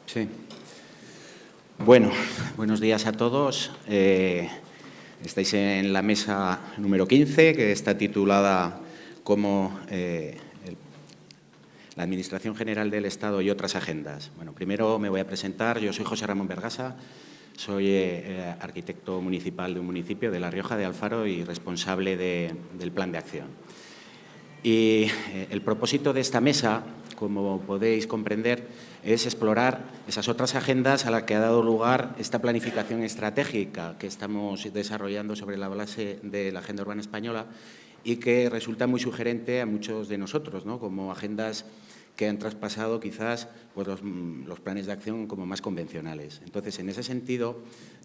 Sí. Bueno, buenos días a todos. Estáis en la mesa número 15, que está titulada como la Administración General del Estado y otras agendas. Bueno, primero me voy a presentar. Yo soy José Ramón Bergasa, soy arquitecto municipal de un municipio de La Rioja de Alfaro y responsable del Plan de Acción. Y el propósito de esta mesa, como podéis comprender, es explorar esas otras agendas a las que ha dado lugar esta planificación estratégica que estamos desarrollando sobre la base de la Agenda Urbana Española y que resulta muy sugerente a muchos de nosotros, ¿no?, como agendas que han traspasado quizás pues, los planes de acción como más convencionales. Entonces, en ese sentido,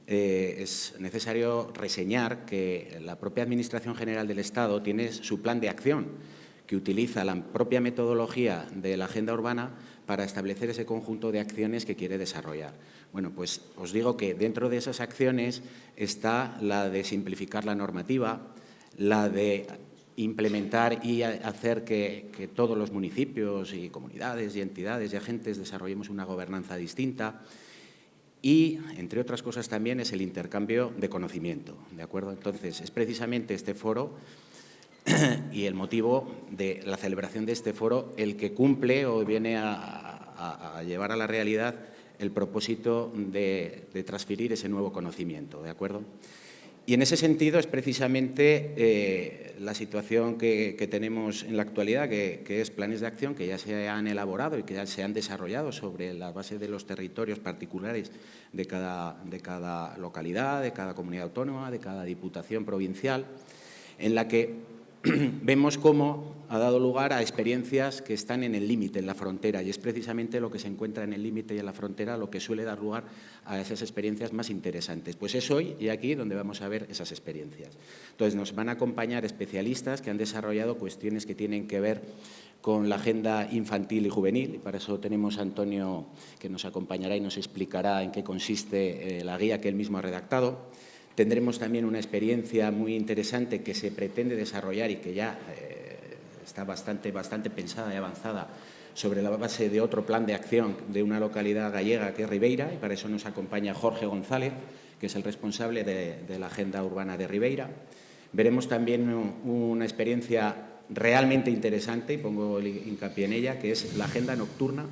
es necesario reseñar que la propia Administración General del Estado tiene su plan de acción, que utiliza la propia metodología de la Agenda Urbana para establecer ese conjunto de acciones que quiere desarrollar. Bueno, pues os digo que dentro de esas acciones está la de simplificar la normativa, la de implementar y hacer que todos los municipios y comunidades y entidades y agentes desarrollemos una gobernanza distinta y, entre otras cosas, también es el intercambio de conocimiento, ¿de acuerdo? Entonces, es precisamente este foro y el motivo de la celebración de este foro el que cumple o viene a llevar a la realidad el propósito de transferir ese nuevo conocimiento, ¿de acuerdo? Y en ese sentido es precisamente la situación que tenemos en la actualidad, que es planes de acción que ya se han elaborado y que ya se han desarrollado sobre la base de los territorios particulares de cada localidad, de cada comunidad autónoma, de cada diputación provincial, en la que vemos cómo ha dado lugar a experiencias que están en el límite, en la frontera, y es precisamente lo que se encuentra en el límite y en la frontera lo que suele dar lugar a esas experiencias más interesantes. Pues es hoy y aquí donde vamos a ver esas experiencias. Entonces, nos van a acompañar especialistas que han desarrollado cuestiones que tienen que ver con la agenda infantil y juvenil, y para eso tenemos a Antonio, que nos acompañará y nos explicará en qué consiste la guía que él mismo ha redactado. Tendremos también una experiencia muy interesante que se pretende desarrollar y que ya está bastante pensada y avanzada sobre la base de otro plan de acción de una localidad gallega que es Ribeira, y para eso nos acompaña Jorge González, que es el responsable de la Agenda Urbana de Ribeira. Veremos también una experiencia realmente interesante, y pongo el hincapié en ella, que es la Agenda Nocturna,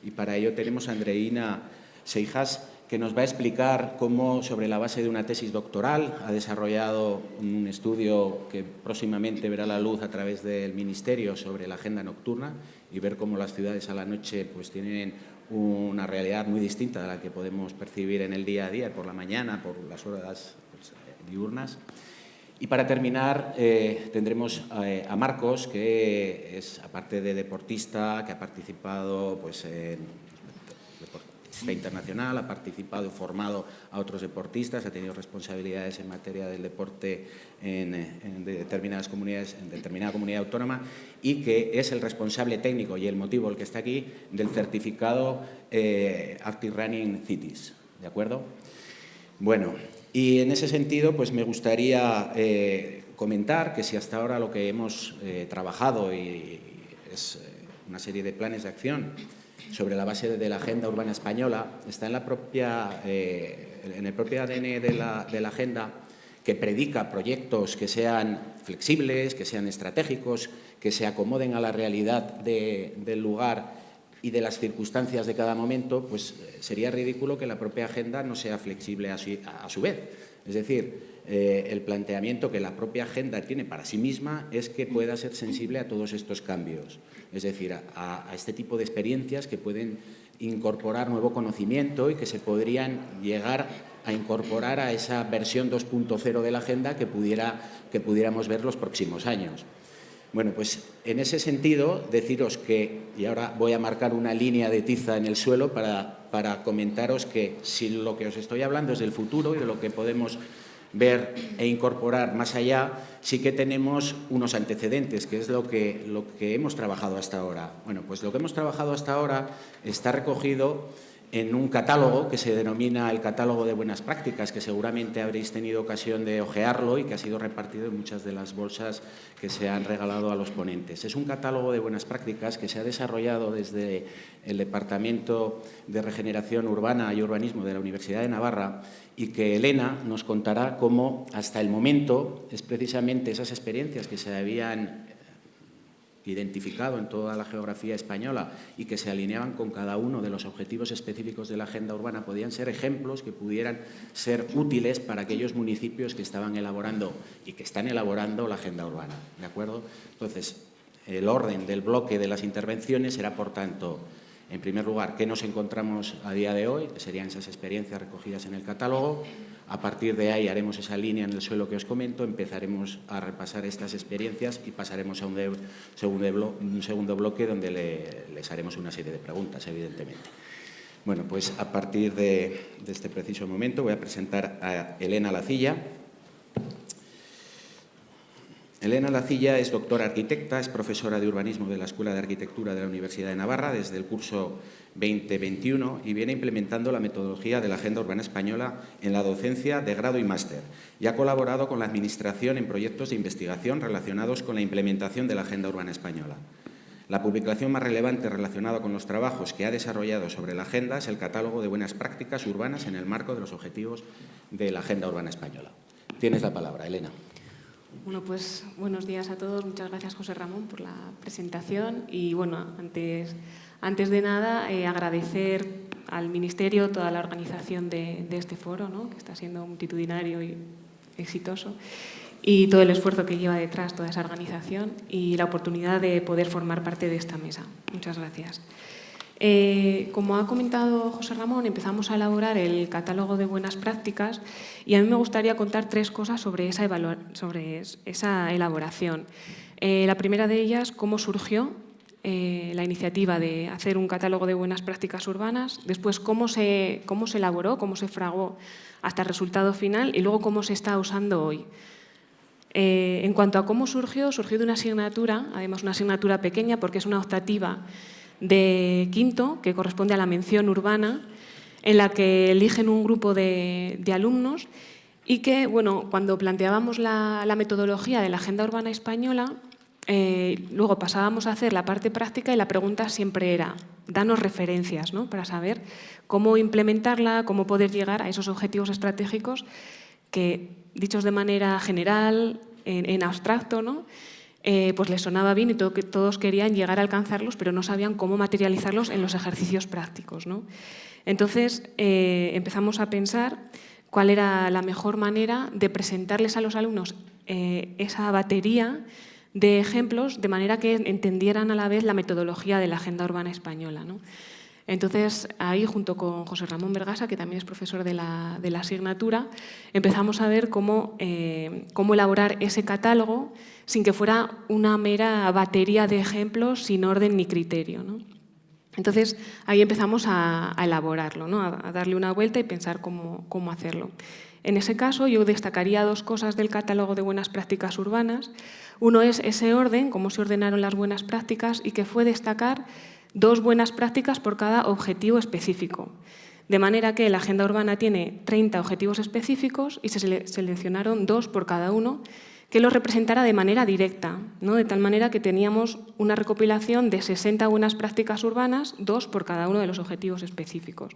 y para ello tenemos a Andreina Seijas, que nos va a explicar cómo, sobre la base de una tesis doctoral, ha desarrollado un estudio que próximamente verá la luz a través del Ministerio sobre la agenda nocturna y ver cómo las ciudades a la noche pues, tienen una realidad muy distinta a la que podemos percibir en el día a día, por la mañana, por las horas pues, diurnas. Y para terminar, tendremos a Marcos, que es, aparte de deportista, que ha participado pues, en internacional, ha participado y formado a otros deportistas, ha tenido responsabilidades en materia del deporte en determinadas comunidades, en determinada comunidad autónoma, y que es el responsable técnico y el motivo el que está aquí del certificado Active Running Cities, ¿de acuerdo? Bueno, y en ese sentido pues me gustaría comentar que si hasta ahora lo que hemos trabajado y es una serie de planes de acción sobre la base de la Agenda Urbana Española, está en el propio ADN de la Agenda, que predica proyectos que sean flexibles, que sean estratégicos, que se acomoden a la realidad del lugar y de las circunstancias de cada momento, pues sería ridículo que la propia agenda no sea flexible a su vez. Es decir, el planteamiento que la propia agenda tiene para sí misma es que pueda ser sensible a todos estos cambios. Es decir, a este tipo de experiencias que pueden incorporar nuevo conocimiento y que se podrían llegar a incorporar a esa versión 2.0 de la agenda que pudiéramos ver los próximos años. Bueno, pues en ese sentido, deciros que, y ahora voy a marcar una línea de tiza en el suelo para comentaros que si lo que os estoy hablando es del futuro y de lo que podemos ver e incorporar más allá, sí que tenemos unos antecedentes, que es lo que hemos trabajado hasta ahora. Bueno, pues lo que hemos trabajado hasta ahora está recogido en un catálogo que se denomina el Catálogo de Buenas Prácticas, que seguramente habréis tenido ocasión de ojearlo y que ha sido repartido en muchas de las bolsas que se han regalado a los ponentes. Es un catálogo de buenas prácticas que se ha desarrollado desde el Departamento de Regeneración Urbana y Urbanismo de la Universidad de Navarra y que Elena nos contará cómo hasta el momento es precisamente esas experiencias que se habían identificado en toda la geografía española y que se alineaban con cada uno de los objetivos específicos de la agenda urbana podían ser ejemplos que pudieran ser útiles para aquellos municipios que estaban elaborando y que están elaborando la agenda urbana, ¿de acuerdo? Entonces, el orden del bloque de las intervenciones será, por tanto, en primer lugar, qué nos encontramos a día de hoy, que serían esas experiencias recogidas en el catálogo. A partir de ahí haremos esa línea en el suelo que os comento, empezaremos a repasar estas experiencias y pasaremos a un segundo bloque donde les haremos una serie de preguntas, evidentemente. Bueno, pues a partir de este preciso momento voy a presentar a Elena Lacilla. Elena Lacilla es doctora arquitecta, es profesora de urbanismo de la Escuela de Arquitectura de la Universidad de Navarra desde el curso 2021 y viene implementando la metodología de la Agenda Urbana Española en la docencia de grado y máster y ha colaborado con la Administración en proyectos de investigación relacionados con la implementación de la Agenda Urbana Española. La publicación más relevante relacionada con los trabajos que ha desarrollado sobre la Agenda es el Catálogo de Buenas Prácticas Urbanas en el marco de los objetivos de la Agenda Urbana Española. Tienes la palabra, Elena. Bueno, pues buenos días a todos. Muchas gracias, José Ramón, por la presentación. Y bueno, antes de nada, agradecer al Ministerio toda la organización de este foro, ¿no?, que está siendo multitudinario y exitoso, y todo el esfuerzo que lleva detrás toda esa organización y la oportunidad de poder formar parte de esta mesa. Muchas gracias. Como ha comentado José Ramón, empezamos a elaborar el catálogo de buenas prácticas y a mí me gustaría contar 3 cosas sobre esa elaboración. La primera de ellas, cómo surgió la iniciativa de hacer un catálogo de buenas prácticas urbanas, después cómo se elaboró, cómo se fraguó hasta el resultado final y luego cómo se está usando hoy. En cuanto a cómo surgió de una asignatura, además una asignatura pequeña porque es una optativa de quinto, que corresponde a la mención urbana, en la que eligen un grupo de alumnos y que, bueno, cuando planteábamos la metodología de la Agenda Urbana Española, luego pasábamos a hacer la parte práctica y la pregunta siempre era, danos referencias, ¿no?, para saber cómo implementarla, cómo poder llegar a esos objetivos estratégicos que, dichos de manera general, en abstracto, ¿no?, pues les sonaba bien y todos querían llegar a alcanzarlos, pero no sabían cómo materializarlos en los ejercicios prácticos, ¿no? Entonces, empezamos a pensar cuál era la mejor manera de presentarles a los alumnos esa batería de ejemplos de manera que entendieran a la vez la metodología de la Agenda Urbana Española, ¿no? Entonces, ahí, junto con José Ramón Vergasa, que también es profesor de la asignatura, empezamos a ver cómo elaborar ese catálogo sin que fuera una mera batería de ejemplos sin orden ni criterio, ¿no? Entonces, ahí empezamos a elaborarlo, ¿no?, a darle una vuelta y pensar cómo hacerlo. En ese caso, yo destacaría 2 cosas del catálogo de buenas prácticas urbanas. Uno es ese orden, cómo se ordenaron las buenas prácticas, y que fue destacar 2 buenas prácticas por cada objetivo específico. De manera que la Agenda Urbana tiene 30 objetivos específicos y se seleccionaron 2 por cada uno que los representara de manera directa, ¿no?, de tal manera que teníamos una recopilación de 60 buenas prácticas urbanas, 2 por cada uno de los objetivos específicos.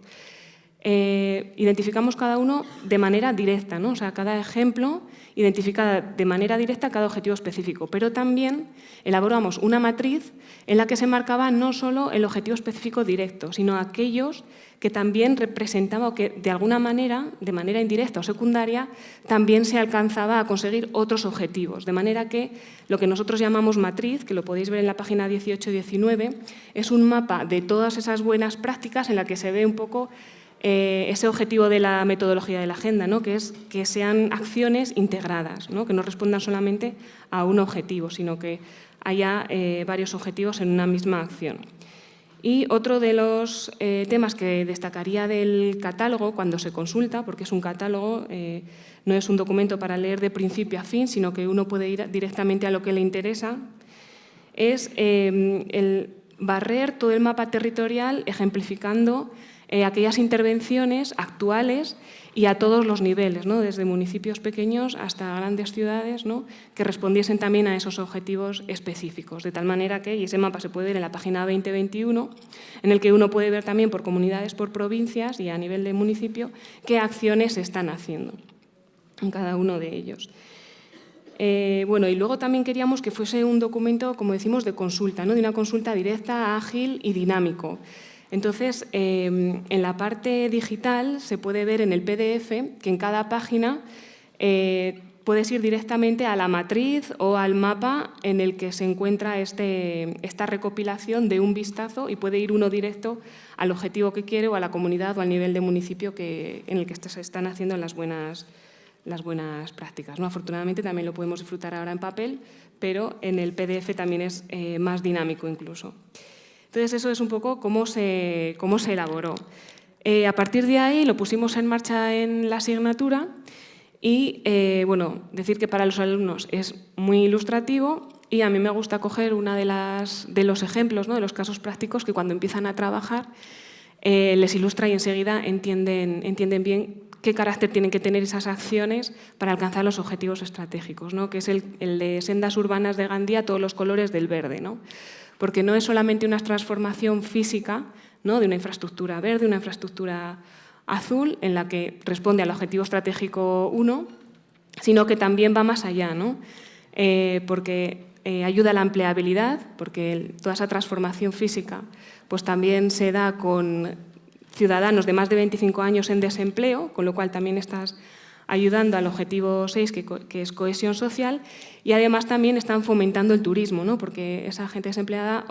Identificamos cada uno de manera directa, ¿no?, o sea, cada ejemplo identifica de manera directa cada objetivo específico, pero también elaboramos una matriz en la que se marcaba no solo el objetivo específico directo, sino aquellos que también representaba o que de alguna manera, de manera indirecta o secundaria, también se alcanzaba a conseguir otros objetivos. De manera que lo que nosotros llamamos matriz, que lo podéis ver en la página 18 y 19, es un mapa de todas esas buenas prácticas en la que se ve un poco ese objetivo de la metodología de la agenda, ¿no?, que es que sean acciones integradas, ¿no?, que no respondan solamente a un objetivo, sino que haya varios objetivos en una misma acción. Y otro de los temas que destacaría del catálogo cuando se consulta, porque es un catálogo, no es un documento para leer de principio a fin, sino que uno puede ir directamente a lo que le interesa, es el barrer todo el mapa territorial ejemplificando aquellas intervenciones actuales y a todos los niveles, ¿no? Desde municipios pequeños hasta grandes ciudades, ¿no? Que respondiesen también a esos objetivos específicos. De tal manera que, y ese mapa se puede ver en la página 2021, en el que uno puede ver también por comunidades, por provincias y a nivel de municipio qué acciones se están haciendo en cada uno de ellos. Bueno, y luego también queríamos que fuese un documento, como decimos, de consulta, ¿no? De una consulta directa, ágil y dinámico. Entonces, en la parte digital se puede ver en el PDF que en cada página puedes ir directamente a la matriz o al mapa en el que se encuentra esta recopilación de un vistazo, y puede ir uno directo al objetivo que quiere o a la comunidad o al nivel de municipio en el que se están haciendo las buenas prácticas, ¿no? Afortunadamente también lo podemos disfrutar ahora en papel, pero en el PDF también es más dinámico incluso. Entonces, eso es un poco cómo se elaboró. A partir de ahí lo pusimos en marcha en la asignatura y, bueno, decir que para los alumnos es muy ilustrativo, y a mí me gusta coger uno de los ejemplos, ¿no? De los casos prácticos que cuando empiezan a trabajar les ilustra y enseguida entienden bien qué carácter tienen que tener esas acciones para alcanzar los objetivos estratégicos, ¿no? Que es el de sendas urbanas de Gandía, todos los colores del verde, ¿no? Porque no es solamente una transformación física, ¿no? De una infraestructura verde, una infraestructura azul, en la que responde al objetivo estratégico 1, sino que también va más allá, ¿no? Porque ayuda a la empleabilidad, porque toda esa transformación física pues también se da con ciudadanos de más de 25 años en desempleo, con lo cual también estás ayudando al objetivo 6, que es cohesión social, y además también están fomentando el turismo, ¿no? Porque esa gente desempleada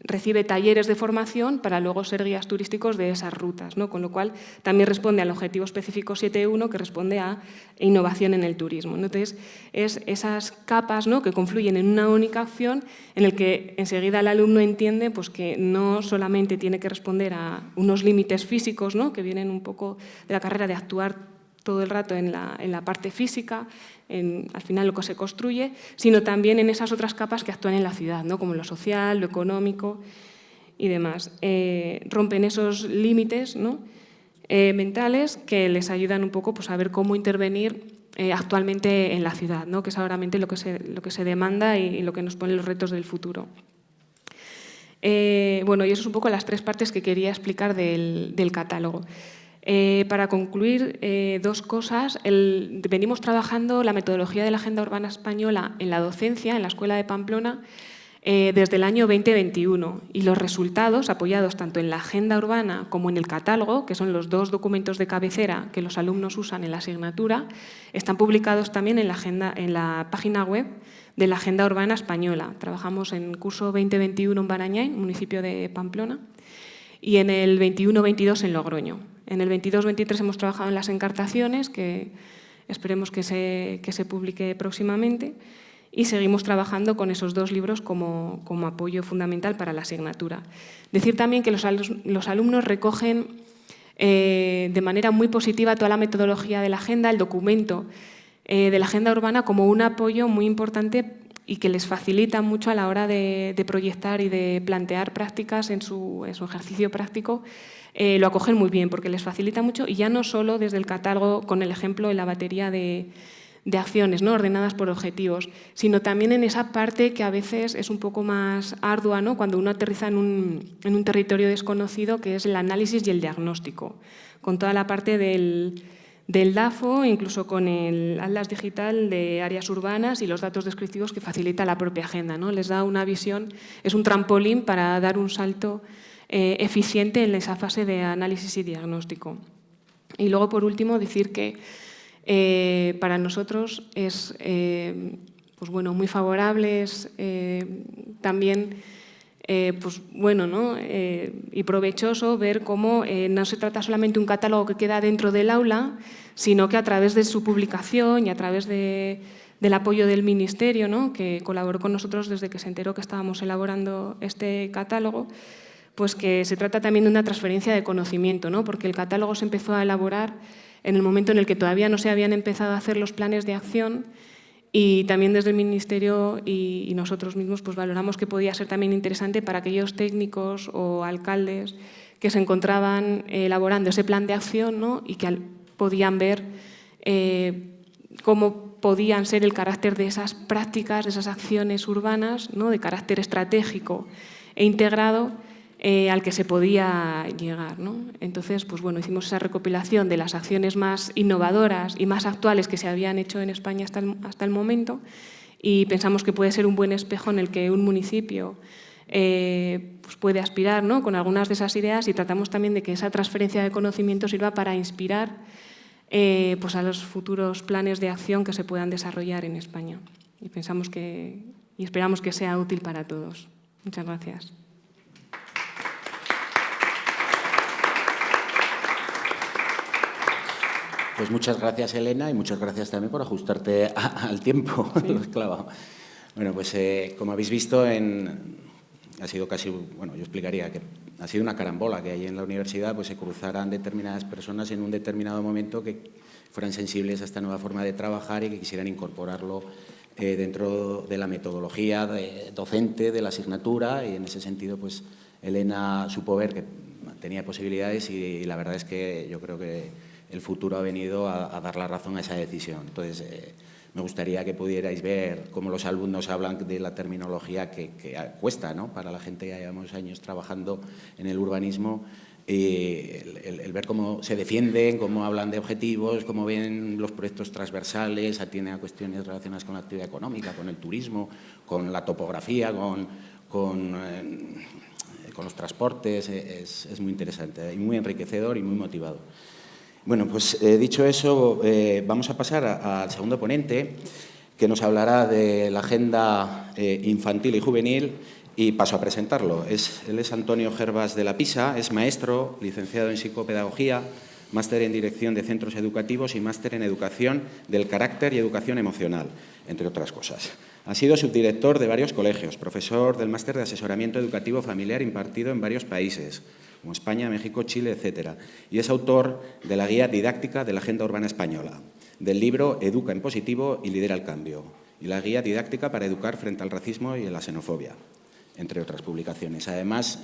recibe talleres de formación para luego ser guías turísticos de esas rutas, ¿no? Con lo cual también responde al objetivo específico 7.1, que responde a innovación en el turismo, ¿no? Entonces, es esas capas, ¿no? Que confluyen en una única acción, en el que enseguida el alumno entiende pues, que no solamente tiene que responder a unos límites físicos, ¿no? Que vienen un poco de la carrera de actuar todo el rato en la parte física, al final lo que se construye, sino también en esas otras capas que actúan en la ciudad, ¿no? Como lo social, lo económico y demás. Rompen esos límites, ¿no? Mentales que les ayudan un poco pues, a ver cómo intervenir actualmente en la ciudad, ¿no? Que es ahora lo que se demanda y lo que nos pone los retos del futuro. Bueno, y eso es un poco las tres partes que quería explicar del catálogo. Para concluir, dos cosas. Venimos trabajando la metodología de la Agenda Urbana Española en la docencia, en la Escuela de Pamplona, desde el año 2021. Y los resultados, apoyados tanto en la Agenda Urbana como en el catálogo, que son los dos documentos de cabecera que los alumnos usan en la asignatura, están publicados también en la página web de la Agenda Urbana Española. Trabajamos en curso 2021 en Barañáin, municipio de Pamplona, y en el 21-22 en Logroño. En el 22-23 hemos trabajado en las encartaciones, que esperemos que se publique próximamente, y seguimos trabajando con esos dos libros como apoyo fundamental para la asignatura. Decir también que los alumnos recogen de manera muy positiva toda la metodología de la agenda, el documento de la agenda urbana, como un apoyo muy importante y que les facilita mucho a la hora de proyectar y de plantear prácticas en su ejercicio práctico. Lo acogen muy bien porque les facilita mucho, y ya no solo desde el catálogo con el ejemplo en la batería de acciones, ¿no? Ordenadas por objetivos, sino también en esa parte que a veces es un poco más ardua, ¿no? Cuando uno aterriza en un territorio desconocido, que es el análisis y el diagnóstico, con toda la parte del DAFO, incluso con el Atlas Digital de Áreas Urbanas y los datos descriptivos que facilita la propia agenda, ¿no? Les da una visión, es un trampolín para dar un salto eficiente en esa fase de análisis y diagnóstico. Y luego, por último, decir que para nosotros es pues bueno, muy favorables también pues bueno, ¿no? Y provechoso ver cómo no se trata solamente de un catálogo que queda dentro del aula, sino que a través de su publicación y a través del apoyo del Ministerio, ¿no? Que colaboró con nosotros desde que se enteró que estábamos elaborando este catálogo, pues que se trata también de una transferencia de conocimiento, ¿no? Porque el catálogo se empezó a elaborar en el momento en el que todavía no se habían empezado a hacer los planes de acción, y también desde el Ministerio y nosotros mismos pues valoramos que podía ser también interesante para aquellos técnicos o alcaldes que se encontraban elaborando ese plan de acción, ¿no? Y que podían ver cómo podían ser el carácter de esas prácticas, de esas acciones urbanas, ¿no? De carácter estratégico e integrado, al que se podía llegar, ¿no? Entonces, pues bueno, hicimos esa recopilación de las acciones más innovadoras y más actuales que se habían hecho en España hasta el momento, y pensamos que puede ser un buen espejo en el que un municipio pues puede aspirar, ¿no? Con algunas de esas ideas, y tratamos también de que esa transferencia de conocimiento sirva para inspirar pues a los futuros planes de acción que se puedan desarrollar en España. Y esperamos que sea útil para todos. Muchas gracias. Pues muchas gracias, Elena, y muchas gracias también por ajustarte al tiempo. Sí. Bueno, pues como habéis visto, ha sido casi, bueno, yo explicaría que ha sido una carambola que ahí en la universidad pues se cruzaran determinadas personas en un determinado momento que fueran sensibles a esta nueva forma de trabajar y que quisieran incorporarlo dentro de la metodología docente de la asignatura, y en ese sentido pues Elena supo ver que tenía posibilidades, y la verdad es que yo creo que el futuro ha venido a dar la razón a esa decisión. Entonces, me gustaría que pudierais ver cómo los alumnos hablan de la terminología que cuesta, ¿no? Para la gente que llevamos años trabajando en el urbanismo, el ver cómo se defienden, cómo hablan de objetivos, cómo ven los proyectos transversales, atienden a cuestiones relacionadas con la actividad económica, con el turismo, con la topografía, con los transportes. Es muy interesante y muy enriquecedor y muy motivador. Bueno, pues dicho eso, vamos a pasar al segundo ponente, que nos hablará de la agenda infantil y juvenil, y paso a presentarlo. Él es Antonio Gervas de la Pisa, es maestro, licenciado en psicopedagogía, máster en dirección de centros educativos y máster en educación del carácter y educación emocional, entre otras cosas. Ha sido subdirector de varios colegios, profesor del máster de asesoramiento educativo familiar impartido en varios países, como España, México, Chile, etc. Y es autor de la guía didáctica de la Agenda Urbana Española, del libro Educa en positivo y lidera el cambio, y la guía didáctica para educar frente al racismo y la xenofobia, entre otras publicaciones. Además,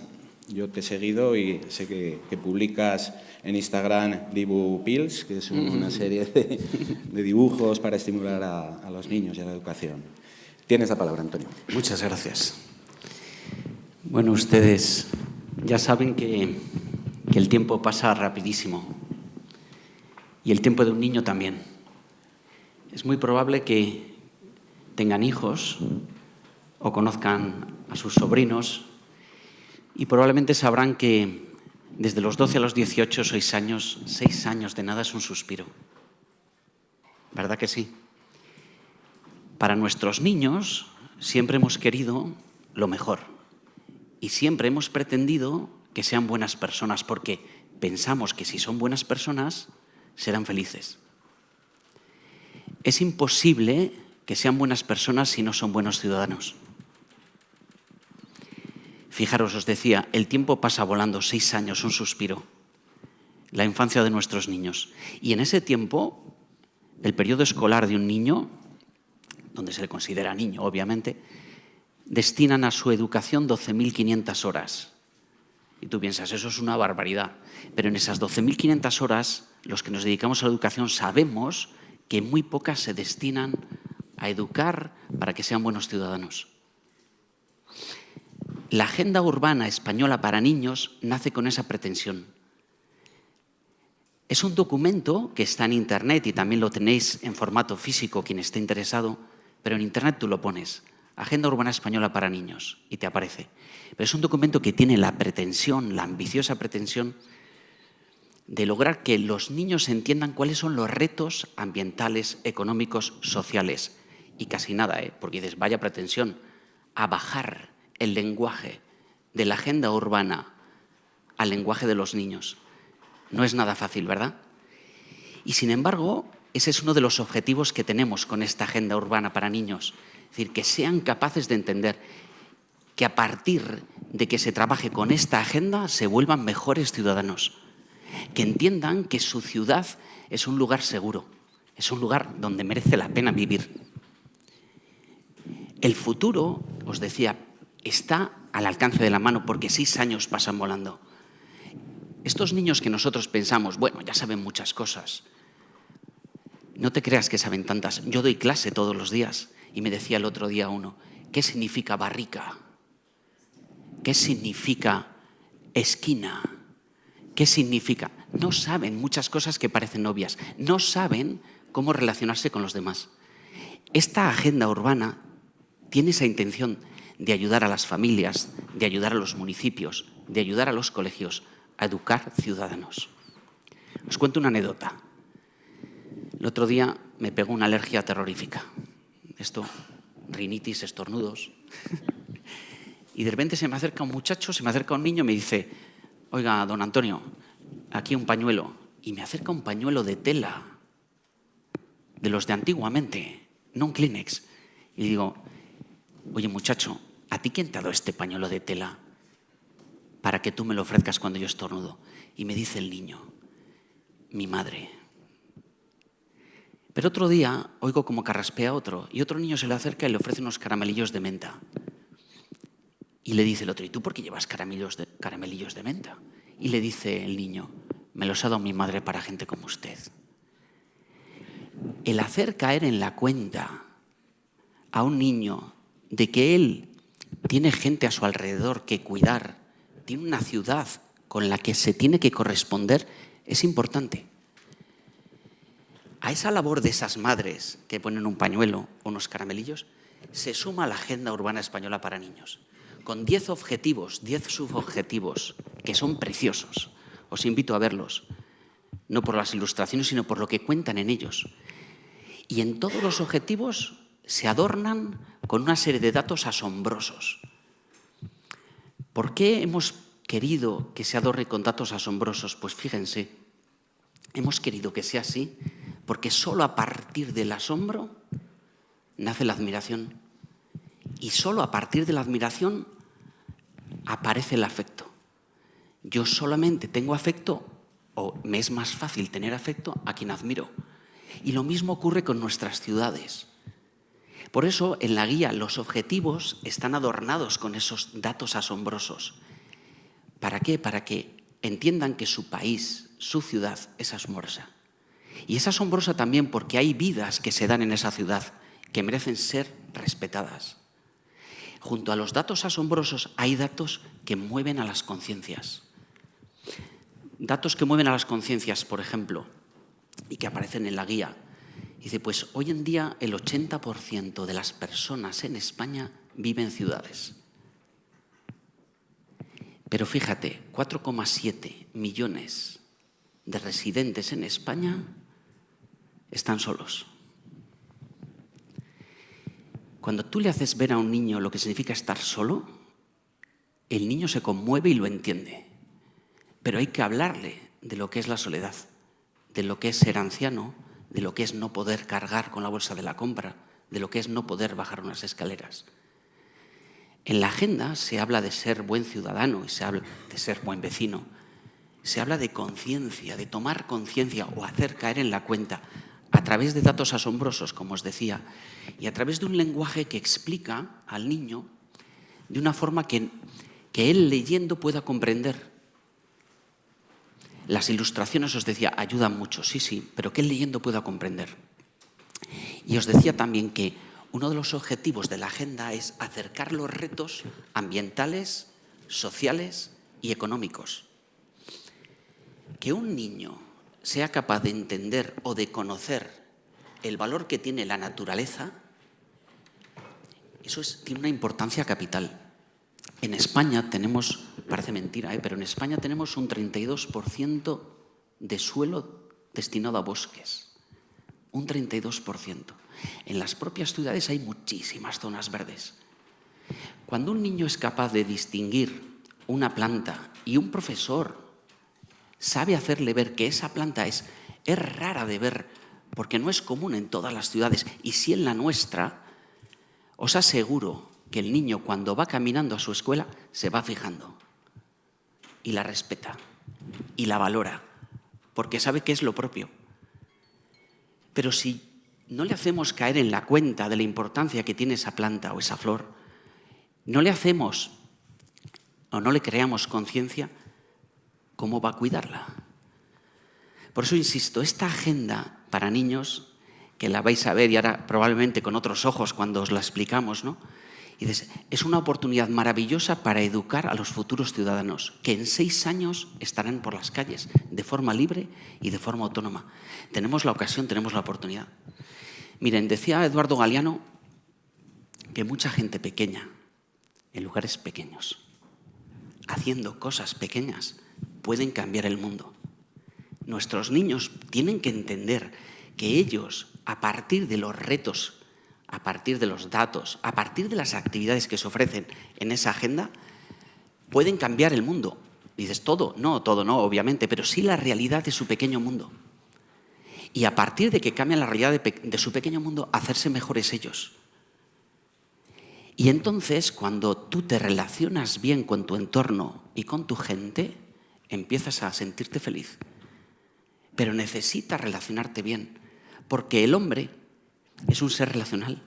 yo te he seguido y sé que publicas en Instagram Dibu Pills, que es una serie de dibujos para estimular a los niños y a la educación. Tienes la palabra, Antonio. Muchas gracias. Bueno, ustedes ya saben que el tiempo pasa rapidísimo, y el tiempo de un niño también. Es muy probable que tengan hijos o conozcan a sus sobrinos, y probablemente sabrán que desde los 12 a los 18, 6 años de nada es un suspiro. ¿Verdad que sí? Para nuestros niños siempre hemos querido lo mejor, y siempre hemos pretendido que sean buenas personas, porque pensamos que si son buenas personas serán felices. Es imposible que sean buenas personas si no son buenos ciudadanos. Fijaros, os decía, el tiempo pasa volando, 6 años, un suspiro. La infancia de nuestros niños. Y en ese tiempo, el periodo escolar de un niño, donde se le considera niño, obviamente, destinan a su educación 12.500 horas. Y tú piensas, eso es una barbaridad. Pero en esas 12.500 horas, los que nos dedicamos a la educación sabemos que muy pocas se destinan a educar para que sean buenos ciudadanos. La Agenda Urbana Española para Niños nace con esa pretensión. Es un documento que está en Internet, y también lo tenéis en formato físico quien esté interesado, pero en Internet tú lo pones, Agenda Urbana Española para Niños, y te aparece. Pero es un documento que tiene la pretensión, la ambiciosa pretensión, de lograr que los niños entiendan cuáles son los retos ambientales, económicos, sociales. Y casi nada, porque dices, vaya pretensión, a bajar el lenguaje de la agenda urbana al lenguaje de los niños. No es nada fácil, ¿verdad? Y sin embargo, ese es uno de los objetivos que tenemos con esta agenda urbana para niños. Es decir, que sean capaces de entender que a partir de que se trabaje con esta agenda se vuelvan mejores ciudadanos. Que entiendan que su ciudad es un lugar seguro, es un lugar donde merece la pena vivir. El futuro, os decía, está al alcance de la mano porque 6 años pasan volando. Estos niños que nosotros pensamos, bueno, ya saben muchas cosas, no te creas que saben tantas. Yo doy clase todos los días y me decía el otro día uno, ¿qué significa barrica? ¿Qué significa esquina? ¿Qué significa? No saben muchas cosas que parecen obvias. No saben cómo relacionarse con los demás. Esta agenda urbana tiene esa intención de ayudar a las familias, de ayudar a los municipios, de ayudar a los colegios a educar ciudadanos. Os cuento una anécdota. El otro día me pegó una alergia terrorífica. Esto, rinitis, estornudos. Y de repente se me acerca un muchacho, se me acerca un niño y me dice, oiga, don Antonio, aquí un pañuelo. Y me acerca un pañuelo de tela, de los de antiguamente, no un Kleenex. Y digo, oye muchacho, ¿a ti quién te ha dado este pañuelo de tela para que tú me lo ofrezcas cuando yo estornudo? Y me dice el niño, mi madre. Pero otro día oigo como carraspea otro y otro niño se le acerca y le ofrece unos caramelillos de menta. Y le dice el otro, ¿y tú por qué llevas caramelillos de menta? Y le dice el niño, me los ha dado mi madre para gente como usted. El hacer caer en la cuenta a un niño de que él tiene gente a su alrededor que cuidar, tiene una ciudad con la que se tiene que corresponder, es importante. A esa labor de esas madres que ponen un pañuelo o unos caramelillos, se suma la Agenda Urbana Española para Niños, con 10 objetivos, 10 subobjetivos, que son preciosos. Os invito a verlos, no por las ilustraciones, sino por lo que cuentan en ellos. Y en todos los objetivos se adornan con una serie de datos asombrosos. ¿Por qué hemos querido que se adorne con datos asombrosos? Pues fíjense, hemos querido que sea así porque solo a partir del asombro nace la admiración y solo a partir de la admiración aparece el afecto. Yo solamente tengo afecto, o me es más fácil tener afecto a quien admiro. Y lo mismo ocurre con nuestras ciudades. Por eso, en la guía, los objetivos están adornados con esos datos asombrosos. ¿Para qué? Para que entiendan que su país, su ciudad, es asombrosa. Y es asombrosa también porque hay vidas que se dan en esa ciudad que merecen ser respetadas. Junto a los datos asombrosos hay datos que mueven a las conciencias. Datos que mueven a las conciencias, por ejemplo, y que aparecen en la guía. Dice, pues hoy en día el 80% de las personas en España viven en ciudades. Pero fíjate, 4,7 millones de residentes en España están solos. Cuando tú le haces ver a un niño lo que significa estar solo, el niño se conmueve y lo entiende. Pero hay que hablarle de lo que es la soledad, de lo que es ser anciano, de lo que es no poder cargar con la bolsa de la compra, de lo que es no poder bajar unas escaleras. En la agenda se habla de ser buen ciudadano y se habla de ser buen vecino. Se habla de conciencia, de tomar conciencia o hacer caer en la cuenta a través de datos asombrosos, como os decía, y a través de un lenguaje que explica al niño de una forma que él leyendo pueda comprender. Las ilustraciones, os decía, ayudan mucho, sí, pero que él leyendo pueda comprender. Y os decía también que uno de los objetivos de la agenda es acercar los retos ambientales, sociales y económicos. Que un niño sea capaz de entender o de conocer el valor que tiene la naturaleza, eso tiene una importancia capital. En España tenemos, parece mentira, pero en España tenemos un 32% de suelo destinado a bosques. Un 32%. En las propias ciudades hay muchísimas zonas verdes. Cuando un niño es capaz de distinguir una planta y un profesor sabe hacerle ver que esa planta es rara de ver porque no es común en todas las ciudades y sí en la nuestra, os aseguro que el niño cuando va caminando a su escuela se va fijando y la respeta y la valora porque sabe que es lo propio. Pero si no le hacemos caer en la cuenta de la importancia que tiene esa planta o esa flor, no le hacemos o no le creamos conciencia, ¿cómo va a cuidarla? Por eso insisto, esta agenda para niños, que la vais a ver y ahora probablemente con otros ojos cuando os la explicamos, ¿no? Y dices, es una oportunidad maravillosa para educar a los futuros ciudadanos, que en 6 años estarán por las calles de forma libre y de forma autónoma. Tenemos la ocasión, tenemos la oportunidad. Miren, decía Eduardo Galeano que mucha gente pequeña, en lugares pequeños, haciendo cosas pequeñas, pueden cambiar el mundo. Nuestros niños tienen que entender que ellos, a partir de los retos, a partir de los datos, a partir de las actividades que se ofrecen en esa agenda, pueden cambiar el mundo. Dices, todo no, obviamente, pero sí la realidad de su pequeño mundo. Y a partir de que cambian la realidad de su pequeño mundo, hacerse mejores ellos. Y entonces, cuando tú te relacionas bien con tu entorno y con tu gente, empiezas a sentirte feliz. Pero necesitas relacionarte bien, porque el hombre es un ser relacional.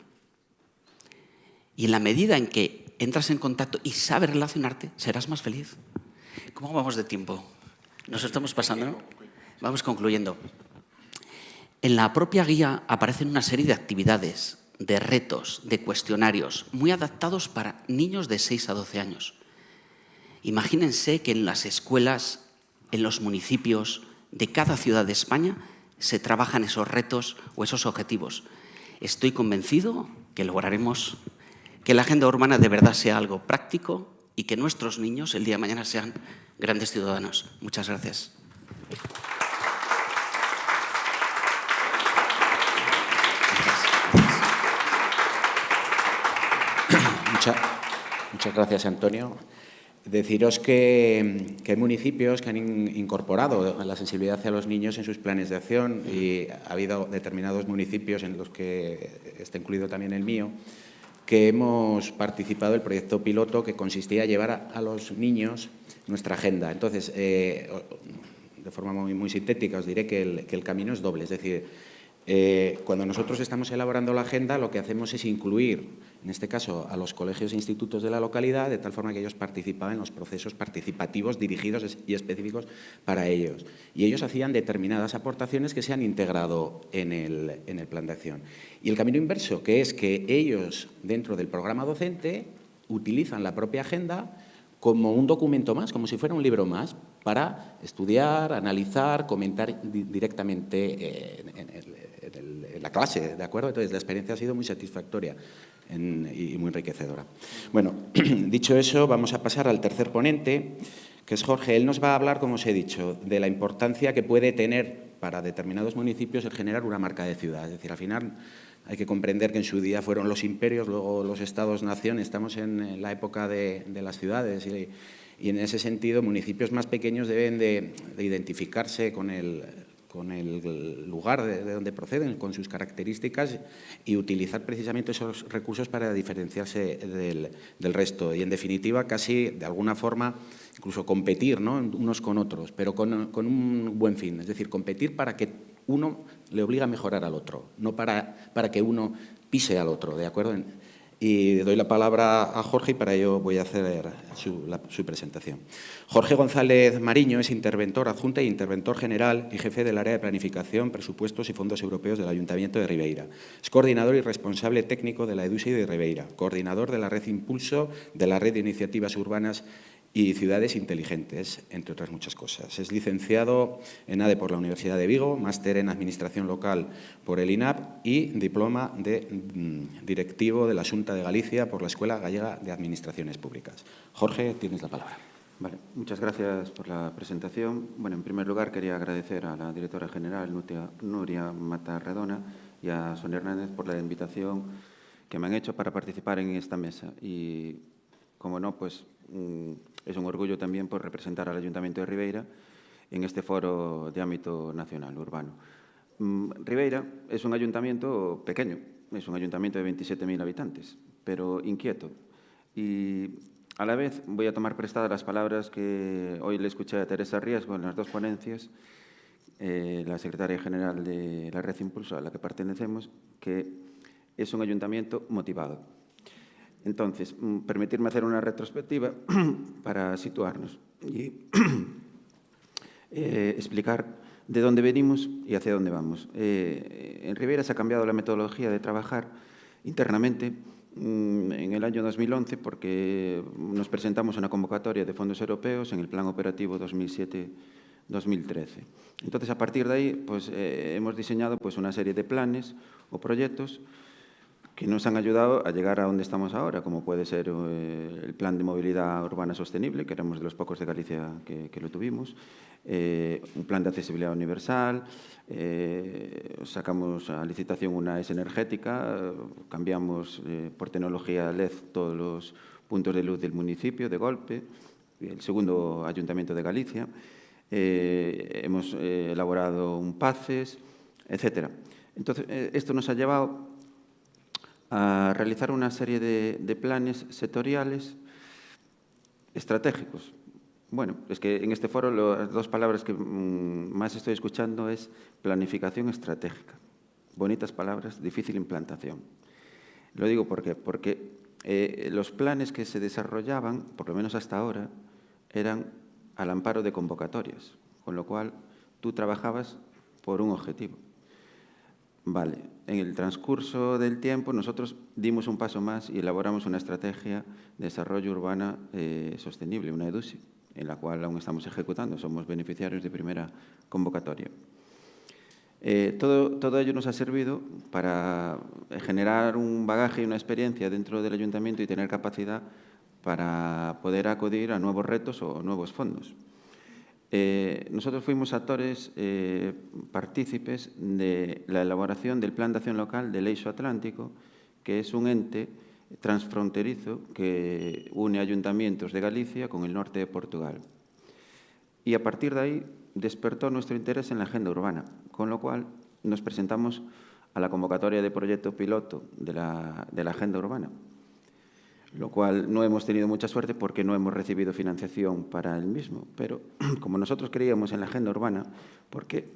Y en la medida en que entras en contacto y sabes relacionarte, serás más feliz. ¿Cómo vamos de tiempo? Nos estamos pasando, ¿no? Vamos concluyendo. En la propia guía aparecen una serie de actividades, de retos, de cuestionarios, muy adaptados para niños de 6 a 12 años. Imagínense que en las escuelas, en los municipios de cada ciudad de España, se trabajan esos retos o esos objetivos. Estoy convencido que lograremos que la agenda urbana de verdad sea algo práctico y que nuestros niños el día de mañana sean grandes ciudadanos. Muchas gracias. Muchas gracias, Antonio. Deciros que hay municipios que han incorporado la sensibilidad hacia los niños en sus planes de acción y ha habido determinados municipios en los que está incluido también el mío, que hemos participado en el proyecto piloto que consistía en llevar a los niños nuestra agenda. Entonces, de forma muy sintética, os diré que el camino es doble. Es decir, cuando nosotros estamos elaborando la agenda, lo que hacemos es incluir, en este caso, a los colegios e institutos de la localidad, de tal forma que ellos participaban en los procesos participativos dirigidos y específicos para ellos. Y ellos hacían determinadas aportaciones que se han integrado en el plan de acción. Y el camino inverso, que es que ellos, dentro del programa docente, utilizan la propia agenda como un documento más, como si fuera un libro más, para estudiar, analizar, comentar directamente en la clase, ¿de acuerdo? Entonces, la experiencia ha sido muy satisfactoria y muy enriquecedora. Bueno, dicho eso, vamos a pasar al tercer ponente, que es Jorge. Él nos va a hablar, como os he dicho, de la importancia que puede tener para determinados municipios el generar una marca de ciudad. Es decir, al final hay que comprender que en su día fueron los imperios, luego los estados-nación. Estamos en la época de las ciudades y en ese sentido municipios más pequeños deben de identificarse con el lugar de donde proceden, con sus características y utilizar precisamente esos recursos para diferenciarse del resto. Y, en definitiva, casi de alguna forma incluso competir, ¿no?, unos con otros, pero con un buen fin. Es decir, competir para que uno le obligue a mejorar al otro, no para que uno pise al otro, ¿de acuerdo? Y doy la palabra a Jorge y para ello voy a hacer su presentación. Jorge González Mariño es interventor adjunto e interventor general y jefe del área de planificación, presupuestos y fondos europeos del Ayuntamiento de Ribeira. Es coordinador y responsable técnico de la EDUSI de Ribeira, coordinador de la red Impulso, de la red de iniciativas urbanas y ciudades inteligentes, entre otras muchas cosas. Es licenciado en ADE por la Universidad de Vigo, máster en Administración Local por el INAP y diploma de directivo de la Xunta de Galicia por la Escuela Gallega de Administraciones Públicas. Jorge, tienes la palabra. Vale, muchas gracias por la presentación. Bueno, en primer lugar quería agradecer a la directora general, Nuria Matarredona, y a Sonia Hernández por la invitación que me han hecho para participar en esta mesa. Y, como no, pues es un orgullo también por representar al Ayuntamiento de Ribeira en este foro de ámbito nacional, urbano. Ribeira es un ayuntamiento pequeño, es un ayuntamiento de 27.000 habitantes, pero inquieto. Y a la vez voy a tomar prestadas las palabras que hoy le escuché a Teresa Riesgo en las dos ponencias, la secretaria general de la Red Impulso a la que pertenecemos, que es un ayuntamiento motivado. Entonces, permitirme hacer una retrospectiva para situarnos. Y explicar de dónde venimos y hacia dónde vamos. En Ribeira se ha cambiado la metodología de trabajar internamente en el año 2011 porque nos presentamos una convocatoria de fondos europeos en el Plan Operativo 2007-2013. Entonces, a partir de ahí, pues, hemos diseñado pues, una serie de planes o proyectos que nos han ayudado a llegar a donde estamos ahora, como puede ser el Plan de Movilidad Urbana Sostenible, que éramos de los pocos de Galicia que lo tuvimos, un Plan de Accesibilidad Universal, sacamos a licitación una S energética, cambiamos por tecnología LED todos los puntos de luz del municipio de golpe, el segundo ayuntamiento de Galicia, hemos elaborado un PACES, etc. Entonces, esto nos ha llevado a realizar una serie de planes sectoriales estratégicos. Bueno, es que en este foro las dos palabras que más estoy escuchando es planificación estratégica. Bonitas palabras, difícil implantación. Lo digo porque los planes que se desarrollaban, por lo menos hasta ahora, eran al amparo de convocatorias, con lo cual tú trabajabas por un objetivo. Vale, en el transcurso del tiempo nosotros dimos un paso más y elaboramos una estrategia de desarrollo urbana sostenible, una EDUSI, en la cual aún estamos ejecutando, somos beneficiarios de primera convocatoria. Todo ello nos ha servido para generar un bagaje y una experiencia dentro del ayuntamiento y tener capacidad para poder acudir a nuevos retos o nuevos fondos. Nosotros fuimos actores partícipes de la elaboración del Plan de Acción Local del Eixo Atlántico, que es un ente transfronterizo que une ayuntamientos de Galicia con el norte de Portugal. Y a partir de ahí despertó nuestro interés en la agenda urbana, con lo cual nos presentamos a la convocatoria de proyecto piloto de la agenda urbana, lo cual no hemos tenido mucha suerte porque no hemos recibido financiación para el mismo. Pero como nosotros creíamos en la agenda urbana, porque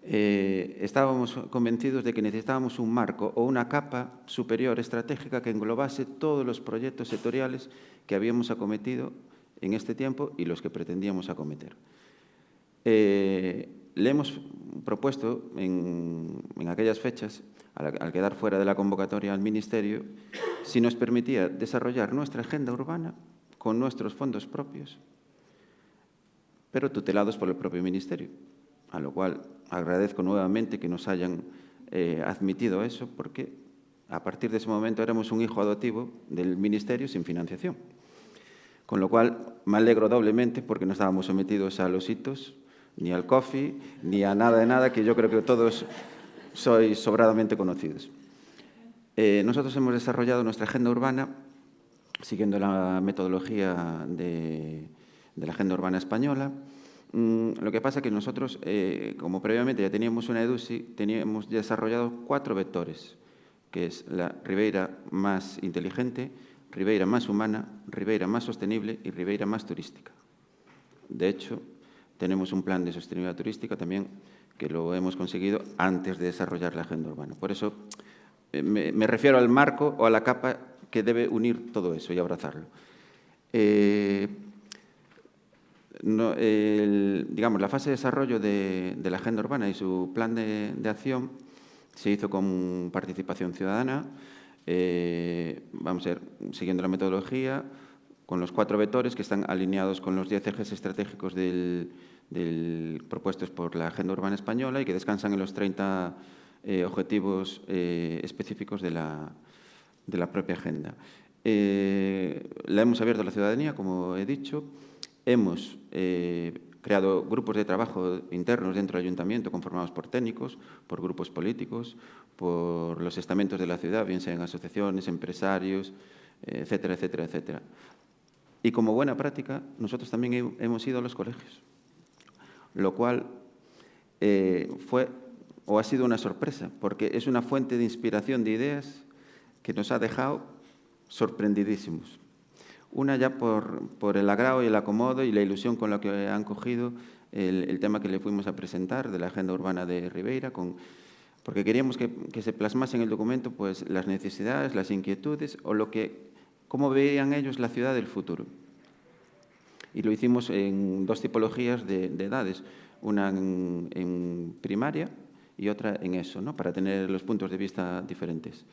estábamos convencidos de que necesitábamos un marco o una capa superior estratégica que englobase todos los proyectos sectoriales que habíamos acometido en este tiempo y los que pretendíamos acometer. Le hemos propuesto en aquellas fechas, al quedar fuera de la convocatoria al Ministerio, si nos permitía desarrollar nuestra agenda urbana con nuestros fondos propios, pero tutelados por el propio Ministerio, a lo cual agradezco nuevamente que nos hayan admitido eso, porque a partir de ese momento éramos un hijo adoptivo del Ministerio sin financiación. Con lo cual me alegro doblemente porque no estábamos sometidos a los hitos, ni al coffee, ni a nada de nada, que yo creo que todos sois sobradamente conocidos. Nosotros hemos desarrollado nuestra agenda urbana siguiendo la metodología de la agenda urbana española. Lo que pasa es que nosotros, como previamente ya teníamos una EDUSI, teníamos desarrollado 4 vectores, que es la Ribeira más inteligente, Ribeira más humana, Ribeira más sostenible y Ribeira más turística. De hecho, tenemos un plan de sostenibilidad turística también que lo hemos conseguido antes de desarrollar la agenda urbana. Por eso me refiero al marco o a la capa que debe unir todo eso y abrazarlo. Digamos, la fase de desarrollo de la agenda urbana y su plan de acción se hizo con participación ciudadana, vamos a ver, siguiendo la metodología, con los 4 vectores que están alineados con los 10 ejes estratégicos propuestos por la Agenda Urbana Española y que descansan en los 30 objetivos específicos de la propia agenda. La hemos abierto a la ciudadanía, como he dicho. Hemos creado grupos de trabajo internos dentro del ayuntamiento conformados por técnicos, por grupos políticos, por los estamentos de la ciudad, bien sean asociaciones, empresarios, etcétera, etcétera, etcétera. Y como buena práctica, nosotros también hemos ido a los colegios, lo cual fue o ha sido una sorpresa, porque es una fuente de inspiración de ideas que nos ha dejado sorprendidísimos. Una ya por el agrado y el acomodo y la ilusión con la que han cogido el tema que le fuimos a presentar de la Agenda Urbana de Ribeira, porque queríamos que se plasmase en el documento pues, las necesidades, las inquietudes o cómo veían ellos la ciudad del futuro. Y lo hicimos en dos tipologías de edades, una en primaria y otra en ESO, ¿no? Para tener los puntos de vista diferentes.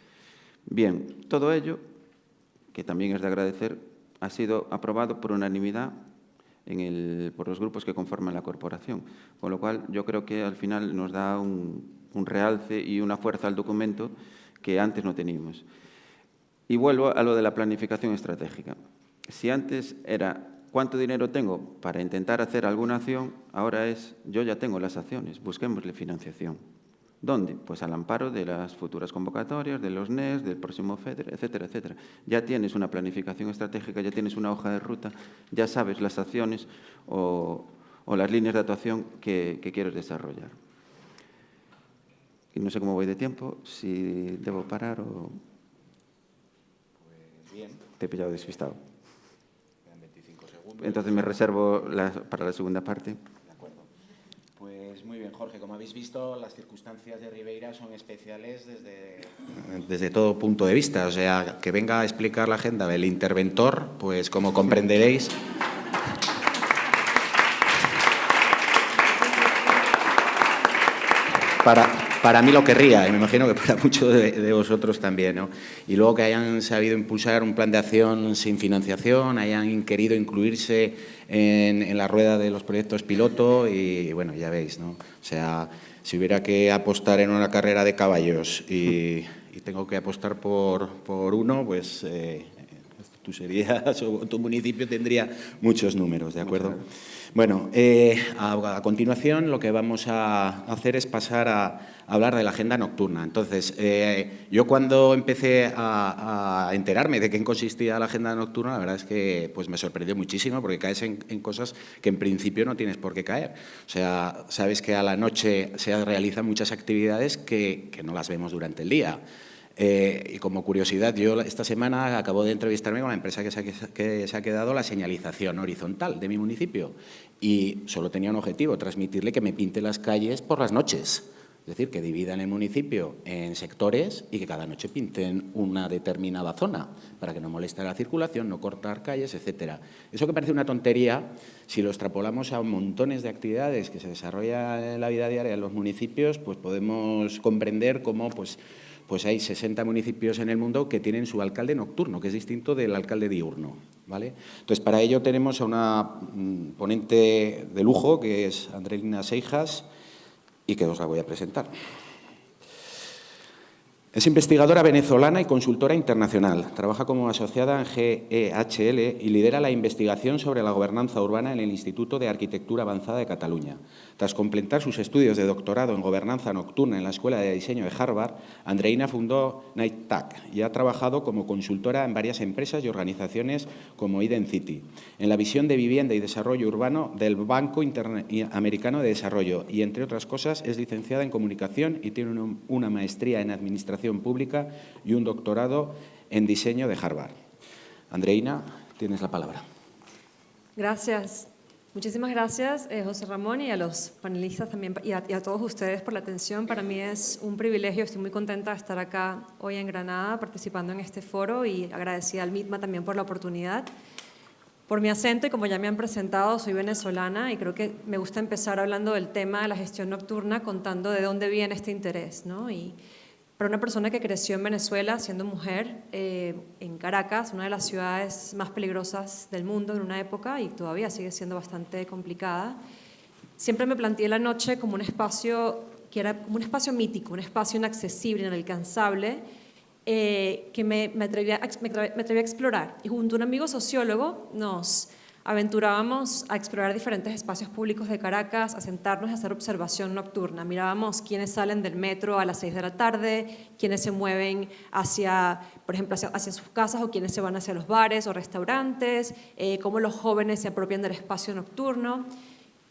Bien, todo ello, que también es de agradecer, ha sido aprobado por unanimidad por los grupos que conforman la corporación, con lo cual yo creo que al final nos da un realce y una fuerza al documento que antes no teníamos. Y vuelvo a lo de la planificación estratégica. Si antes era ¿cuánto dinero tengo para intentar hacer alguna acción? Ahora es yo ya tengo las acciones, busquémosle financiación. ¿Dónde? Pues al amparo de las futuras convocatorias, de los NES, del próximo FEDER, etcétera, etcétera. Ya tienes una planificación estratégica, ya tienes una hoja de ruta, ya sabes las acciones o las líneas de actuación que quieres desarrollar. Y no sé cómo voy de tiempo, si debo parar o... Pues bien. Te he pillado despistado. Quedan 25 segundos. Entonces me reservo para la segunda parte. De acuerdo. Pues muy bien, Jorge. Como habéis visto, las circunstancias de Ribeira son especiales desde todo punto de vista. O sea, que venga a explicar la agenda del interventor, pues como comprenderéis... Para mí lo querría, y me imagino que para muchos de vosotros también, ¿no? Y luego que hayan sabido impulsar un plan de acción sin financiación, hayan querido incluirse en la rueda de los proyectos piloto y, bueno, ya veis, ¿no? O sea, si hubiera que apostar en una carrera de caballos y tengo que apostar por uno, pues tú serías o tu municipio tendría muchos números, ¿de acuerdo? Bueno, a continuación lo que vamos a hacer es pasar a hablar de la agenda nocturna. Entonces, yo cuando empecé a enterarme de qué consistía la agenda nocturna, la verdad es que pues me sorprendió muchísimo porque caes en cosas que en principio no tienes por qué caer. O sea, sabes que a la noche se realizan muchas actividades que no las vemos durante el día. Y como curiosidad, yo esta semana acabo de entrevistarme con la empresa que se ha quedado la señalización horizontal de mi municipio y solo tenía un objetivo, transmitirle que me pinte las calles por las noches. Es decir, que dividan el municipio en sectores y que cada noche pinten una determinada zona para que no moleste la circulación, no cortar calles, etcétera. Eso que parece una tontería, si lo extrapolamos a montones de actividades que se desarrollan en la vida diaria en los municipios, pues podemos comprender cómo pues hay 60 municipios en el mundo que tienen su alcalde nocturno, que es distinto del alcalde diurno, ¿vale? Entonces, para ello tenemos a una ponente de lujo, que es Andreina Seijas, y que os la voy a presentar. Es investigadora venezolana y consultora internacional. Trabaja como asociada en GEHL y lidera la investigación sobre la gobernanza urbana en el Instituto de Arquitectura Avanzada de Cataluña. Tras completar sus estudios de doctorado en gobernanza nocturna en la Escuela de Diseño de Harvard, Andreina fundó NightTAC y ha trabajado como consultora en varias empresas y organizaciones como Eden City, en la visión de vivienda y desarrollo urbano del Banco Interamericano de Desarrollo y, entre otras cosas, es licenciada en comunicación y tiene una maestría en administración pública y un doctorado en diseño de Harvard. Andreina, tienes la palabra. Gracias. Muchísimas gracias, José Ramón, y a los panelistas también, y a todos ustedes por la atención. Para mí es un privilegio, estoy muy contenta de estar acá hoy en Granada participando en este foro y agradecida al MITMA también por la oportunidad. Por mi acento y como ya me han presentado, soy venezolana y creo que me gusta empezar hablando del tema de la gestión nocturna, contando de dónde viene este interés, ¿no? Y para una persona que creció en Venezuela siendo mujer, en Caracas, una de las ciudades más peligrosas del mundo en una época y todavía sigue siendo bastante complicada, siempre me planteé la noche como un espacio que era como un espacio mítico, un espacio inaccesible, inalcanzable, que me atreví a explorar. Y junto a un amigo sociólogo nos aventurábamos a explorar diferentes espacios públicos de Caracas, a sentarnos y a hacer observación nocturna. Mirábamos quiénes salen del metro a las 6 de la tarde, quiénes se mueven hacia, por ejemplo, hacia sus casas o quiénes se van hacia los bares o restaurantes, cómo los jóvenes se apropian del espacio nocturno.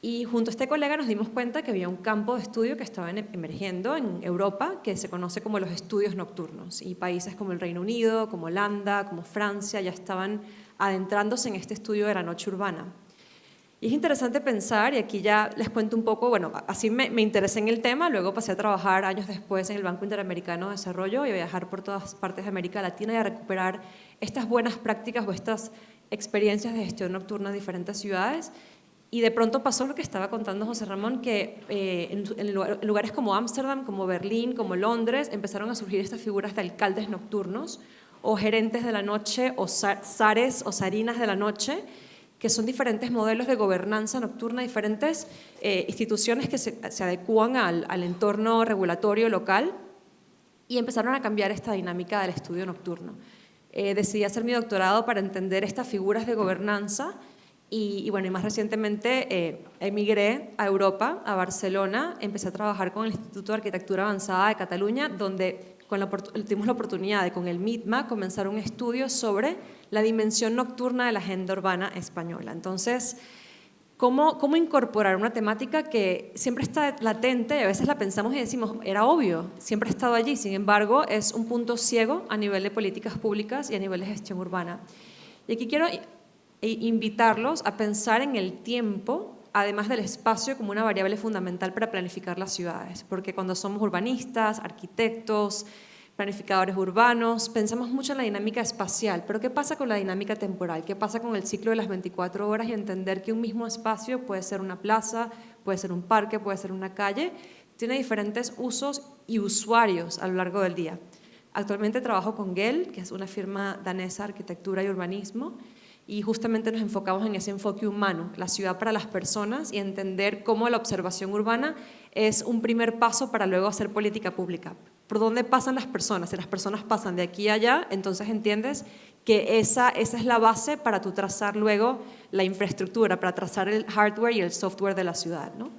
Y junto a este colega nos dimos cuenta que había un campo de estudio que estaba emergiendo en Europa que se conoce como los estudios nocturnos. Y países como el Reino Unido, como Holanda, como Francia ya estaban adentrándose en este estudio de la noche urbana. Y es interesante pensar, y aquí ya les cuento un poco, bueno, así me interesé en el tema, luego pasé a trabajar años después en el Banco Interamericano de Desarrollo y a viajar por todas partes de América Latina y a recuperar estas buenas prácticas o estas experiencias de gestión nocturna en diferentes ciudades. Y de pronto pasó lo que estaba contando José Ramón, que en lugares como Ámsterdam, como Berlín, como Londres, empezaron a surgir estas figuras de alcaldes nocturnos o gerentes de la noche o zares o zarinas de la noche, que son diferentes modelos de gobernanza nocturna, diferentes instituciones que se adecúan al entorno regulatorio local, y empezaron a cambiar esta dinámica del estudio nocturno. Decidí hacer mi doctorado para entender estas figuras de gobernanza y bueno, y más recientemente emigré a Europa, a Barcelona, empecé a trabajar con el Instituto de Arquitectura Avanzada de Cataluña, donde tuvimos la oportunidad de, con el MITMA, comenzar un estudio sobre la dimensión nocturna de la agenda urbana española. Entonces, ¿cómo incorporar una temática que siempre está latente y a veces la pensamos y decimos, era obvio, siempre ha estado allí, sin embargo, es un punto ciego a nivel de políticas públicas y a nivel de gestión urbana? Y aquí quiero invitarlos a pensar en el tiempo, además del espacio, como una variable fundamental para planificar las ciudades, porque cuando somos urbanistas, arquitectos, planificadores urbanos, pensamos mucho en la dinámica espacial, pero ¿qué pasa con la dinámica temporal? ¿Qué pasa con el ciclo de las 24 horas y entender que un mismo espacio puede ser una plaza, puede ser un parque, puede ser una calle, tiene diferentes usos y usuarios a lo largo del día? Actualmente trabajo con GEL, que es una firma danesa de arquitectura y urbanismo, y justamente nos enfocamos en ese enfoque humano, la ciudad para las personas, y entender cómo la observación urbana es un primer paso para luego hacer política pública. ¿Por dónde pasan las personas? Si las personas pasan de aquí a allá, entonces entiendes que esa es la base para tú trazar luego la infraestructura, para trazar el hardware y el software de la ciudad, ¿no?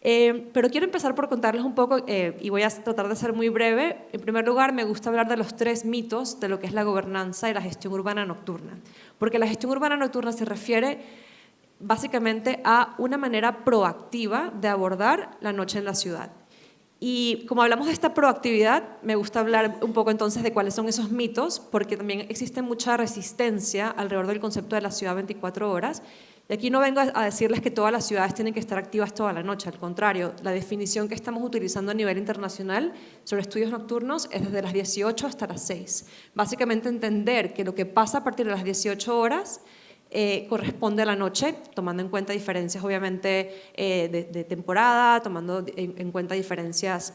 Pero quiero empezar por contarles un poco, y voy a tratar de ser muy breve. En primer lugar, me gusta hablar de los 3 mitos de lo que es la gobernanza y la gestión urbana nocturna, porque la gestión urbana nocturna se refiere básicamente a una manera proactiva de abordar la noche en la ciudad. Y como hablamos de esta proactividad, me gusta hablar un poco entonces de cuáles son esos mitos, porque también existe mucha resistencia alrededor del concepto de la ciudad 24 horas. Y aquí no vengo a decirles que todas las ciudades tienen que estar activas toda la noche, al contrario, la definición que estamos utilizando a nivel internacional sobre estudios nocturnos es desde las 18 hasta las 6. Básicamente entender que lo que pasa a partir de las 18 horas corresponde a la noche, tomando en cuenta diferencias obviamente de temporada, tomando en cuenta diferencias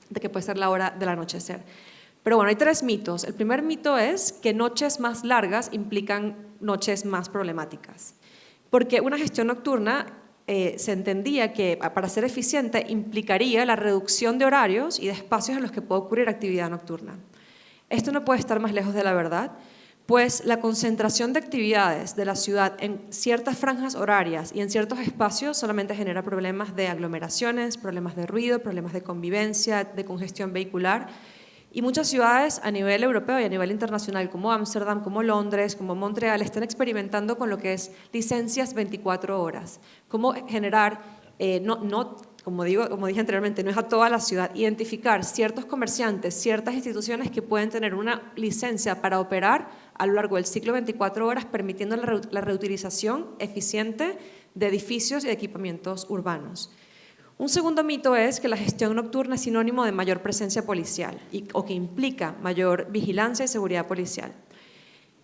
de que puede ser la hora del anochecer. Pero bueno, hay 3 mitos. El primer mito es que noches más largas implican noches más problemáticas. Porque una gestión nocturna se entendía que para ser eficiente implicaría la reducción de horarios y de espacios en los que puede ocurrir actividad nocturna. Esto no puede estar más lejos de la verdad, pues la concentración de actividades de la ciudad en ciertas franjas horarias y en ciertos espacios solamente genera problemas de aglomeraciones, problemas de ruido, problemas de convivencia, de congestión vehicular. Y muchas ciudades a nivel europeo y a nivel internacional, como Ámsterdam, como Londres, como Montreal, están experimentando con lo que es licencias 24 horas. Cómo generar, como dije anteriormente, no es a toda la ciudad, identificar ciertos comerciantes, ciertas instituciones que pueden tener una licencia para operar a lo largo del ciclo 24 horas, permitiendo la reutilización eficiente de edificios y de equipamientos urbanos. Un segundo mito es que la gestión nocturna es sinónimo de mayor presencia policial o que implica mayor vigilancia y seguridad policial.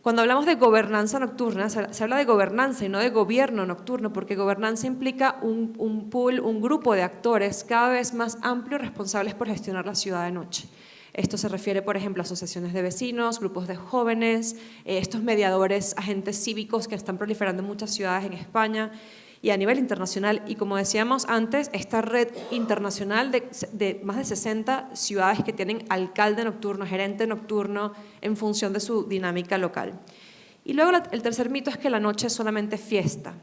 Cuando hablamos de gobernanza nocturna, se habla de gobernanza y no de gobierno nocturno, porque gobernanza implica un pool, un grupo de actores cada vez más amplio responsables por gestionar la ciudad de noche. Esto se refiere, por ejemplo, a asociaciones de vecinos, grupos de jóvenes, estos mediadores, agentes cívicos que están proliferando en muchas ciudades en España y a nivel internacional. Y como decíamos antes, esta red internacional de más de 60 ciudades que tienen alcalde nocturno, gerente nocturno, en función de su dinámica local. Y luego el tercer mito es que la noche es solamente fiesta.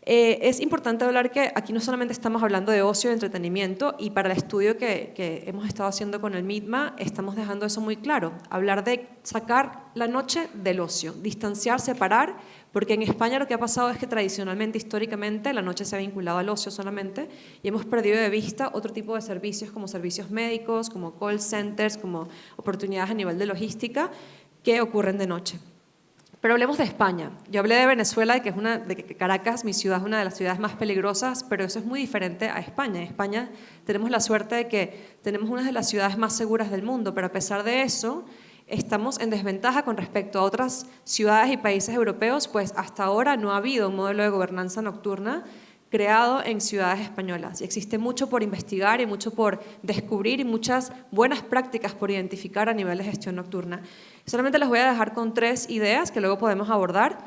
Es importante hablar que aquí no solamente estamos hablando de ocio y entretenimiento, y para el estudio que hemos estado haciendo con el MITMA estamos dejando eso muy claro, hablar de sacar la noche del ocio, distanciar, separar, porque en España lo que ha pasado es que tradicionalmente, históricamente, la noche se ha vinculado al ocio solamente y hemos perdido de vista otro tipo de servicios como servicios médicos, como call centers, como oportunidades a nivel de logística que ocurren de noche. Pero hablemos de España. Yo hablé de Venezuela, de que Caracas, mi ciudad, es una de las ciudades más peligrosas, pero eso es muy diferente a España. En España tenemos la suerte de que tenemos una de las ciudades más seguras del mundo, pero a pesar de eso, estamos en desventaja con respecto a otras ciudades y países europeos, pues hasta ahora no ha habido un modelo de gobernanza nocturna creado en ciudades españolas. Y existe mucho por investigar y mucho por descubrir y muchas buenas prácticas por identificar a nivel de gestión nocturna. Solamente les voy a dejar con 3 ideas que luego podemos abordar.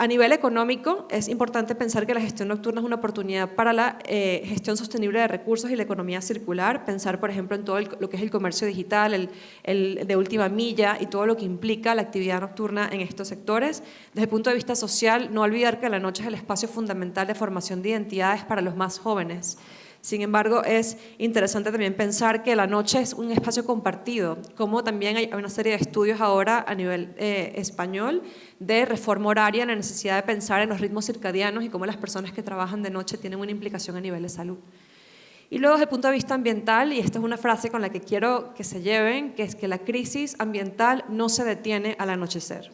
A nivel económico, es importante pensar que la gestión nocturna es una oportunidad para la gestión sostenible de recursos y la economía circular. Pensar, por ejemplo, en todo lo que es el comercio digital, el de última milla y todo lo que implica la actividad nocturna en estos sectores. Desde el punto de vista social, no olvidar que la noche es el espacio fundamental de formación de identidades para los más jóvenes. Sin embargo, es interesante también pensar que la noche es un espacio compartido, como también hay una serie de estudios ahora a nivel español de reforma horaria, la necesidad de pensar en los ritmos circadianos y cómo las personas que trabajan de noche tienen una implicación a nivel de salud. Y luego desde el punto de vista ambiental, y esta es una frase con la que quiero que se lleven, que es que la crisis ambiental no se detiene al anochecer.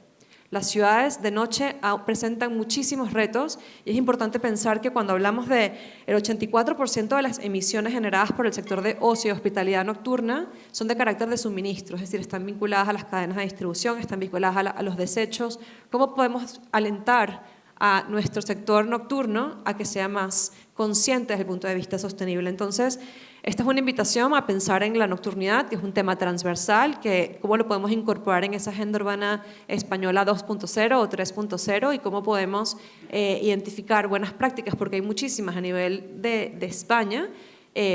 Las ciudades de noche presentan muchísimos retos y es importante pensar que cuando hablamos del 84% de las emisiones generadas por el sector de ocio y hospitalidad nocturna son de carácter de suministro, es decir, están vinculadas a las cadenas de distribución, están vinculadas a los desechos. ¿Cómo podemos alentar a nuestro sector nocturno a que sea más consciente desde el punto de vista sostenible? Entonces, esta es una invitación a pensar en la nocturnidad, que es un tema transversal, que cómo lo podemos incorporar en esa agenda urbana española 2.0 o 3.0 y cómo podemos identificar buenas prácticas, porque hay muchísimas a nivel de España,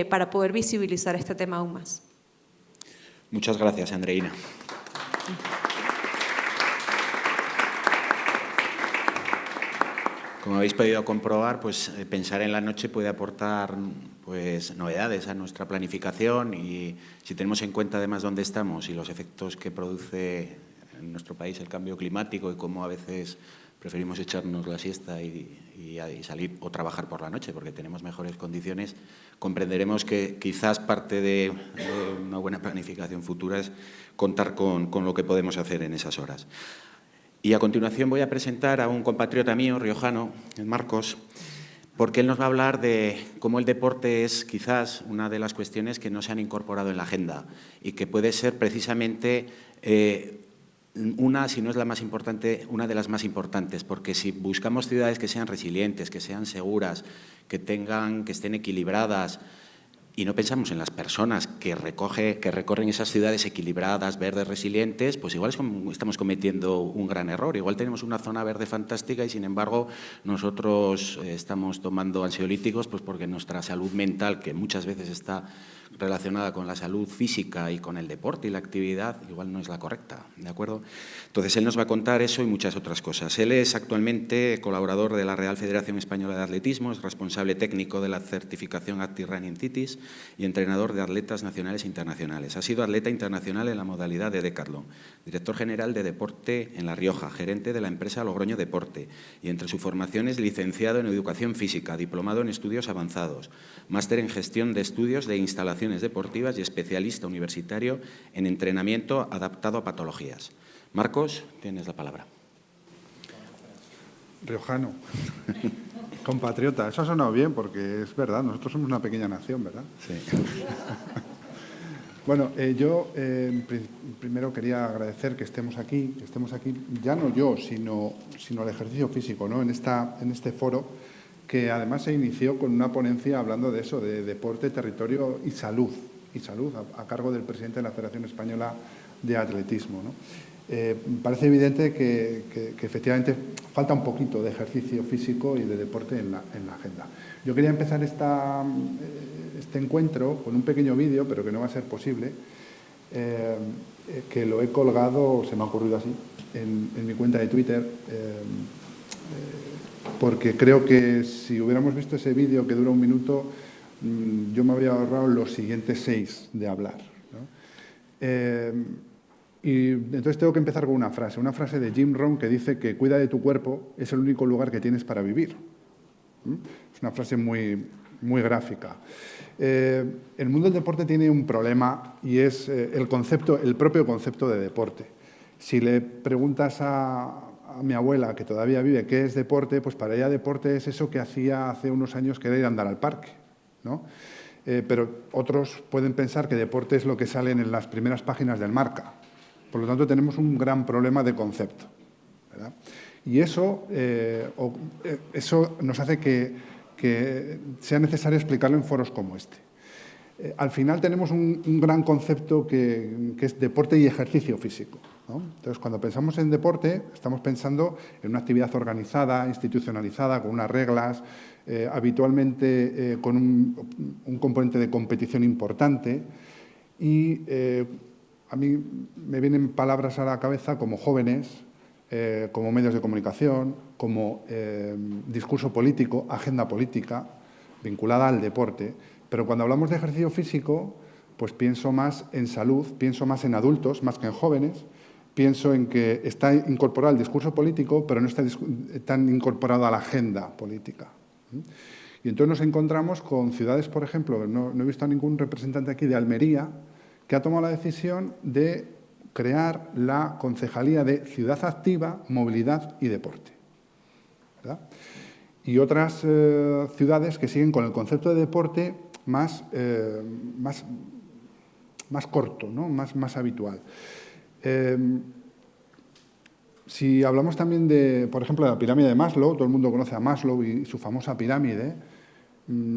para poder visibilizar este tema aún más. Muchas gracias, Andreina. Como habéis podido comprobar, pues pensar en la noche puede aportar pues novedades a nuestra planificación y si tenemos en cuenta además dónde estamos y los efectos que produce en nuestro país el cambio climático y cómo a veces preferimos echarnos la siesta y salir o trabajar por la noche porque tenemos mejores condiciones, comprenderemos que quizás parte de una buena planificación futura es contar con lo que podemos hacer en esas horas. Y a continuación voy a presentar a un compatriota mío, riojano, Marcos, porque él nos va a hablar de cómo el deporte es quizás una de las cuestiones que no se han incorporado en la agenda y que puede ser precisamente si no es la más importante, una de las más importantes, porque si buscamos ciudades que sean resilientes, que sean seguras, que estén equilibradas, y no pensamos en las personas que recorren esas ciudades equilibradas, verdes, resilientes, pues igual estamos cometiendo un gran error. Igual tenemos una zona verde fantástica y, sin embargo, nosotros estamos tomando ansiolíticos pues porque nuestra salud mental, que muchas veces está relacionada con la salud física y con el deporte y la actividad, igual no es la correcta, ¿de acuerdo? Entonces, él nos va a contar eso y muchas otras cosas. Él es actualmente colaborador de la Real Federación Española de Atletismo, es responsable técnico de la certificación Active Running Cities y entrenador de atletas nacionales e internacionales. Ha sido atleta internacional en la modalidad de Decathlon, director general de deporte en La Rioja, gerente de la empresa Logroño Deporte y entre sus formaciones licenciado en educación física, diplomado en estudios avanzados, máster en gestión de estudios de instalaciones deportivas y especialista universitario en entrenamiento adaptado a patologías. Marcos, tienes la palabra. Riojano, compatriota, eso ha sonado bien porque es verdad, nosotros somos una pequeña nación, ¿verdad? Sí. Bueno, yo primero quería agradecer que estemos aquí, ya no yo, sino el ejercicio físico, ¿no? En este foro, que además se inició con una ponencia hablando de eso, de deporte, territorio y salud a cargo del presidente de la Federación Española de Atletismo, ¿no? Parece evidente que efectivamente falta un poquito de ejercicio físico y de deporte en la agenda. Yo quería empezar este encuentro con un pequeño vídeo, pero que no va a ser posible, que lo he colgado, se me ha ocurrido así, en mi cuenta de Twitter, porque creo que si hubiéramos visto ese vídeo que dura 1 minuto, yo me habría ahorrado los siguientes 6 de hablar, ¿no? Y entonces tengo que empezar con una frase de Jim Rohn que dice que cuida de tu cuerpo, es el único lugar que tienes para vivir. Es una frase muy, muy gráfica. El mundo del deporte tiene un problema y es el propio concepto de deporte. Si le preguntas a mi abuela, que todavía vive, qué es deporte, pues para ella deporte es eso que hacía hace unos años, que era ir a andar al parque, ¿no? Pero otros pueden pensar que deporte es lo que sale en las primeras páginas del Marca, Por lo tanto, tenemos un gran problema de concepto, ¿verdad? Y eso nos hace que sea necesario explicarlo en foros como este. Al final tenemos un gran concepto que es deporte y ejercicio físico, ¿no? Entonces, cuando pensamos en deporte, estamos pensando en una actividad organizada, institucionalizada, con unas reglas, habitualmente con un componente de competición importante. Y a mí me vienen palabras a la cabeza como jóvenes, como medios de comunicación, como discurso político, agenda política, vinculada al deporte. Pero cuando hablamos de ejercicio físico, pues pienso más en salud, pienso más en adultos, más que en jóvenes. Pienso en que está incorporado al discurso político, pero no está tan incorporado a la agenda política. Y entonces nos encontramos con ciudades, por ejemplo, no he visto a ningún representante aquí de Almería, que ha tomado la decisión de crear la Concejalía de Ciudad Activa, Movilidad y Deporte, ¿verdad? Y otras ciudades que siguen con el concepto de deporte más corto, ¿no? más habitual. Si hablamos también de, por ejemplo, de la pirámide de Maslow, todo el mundo conoce a Maslow y su famosa pirámide,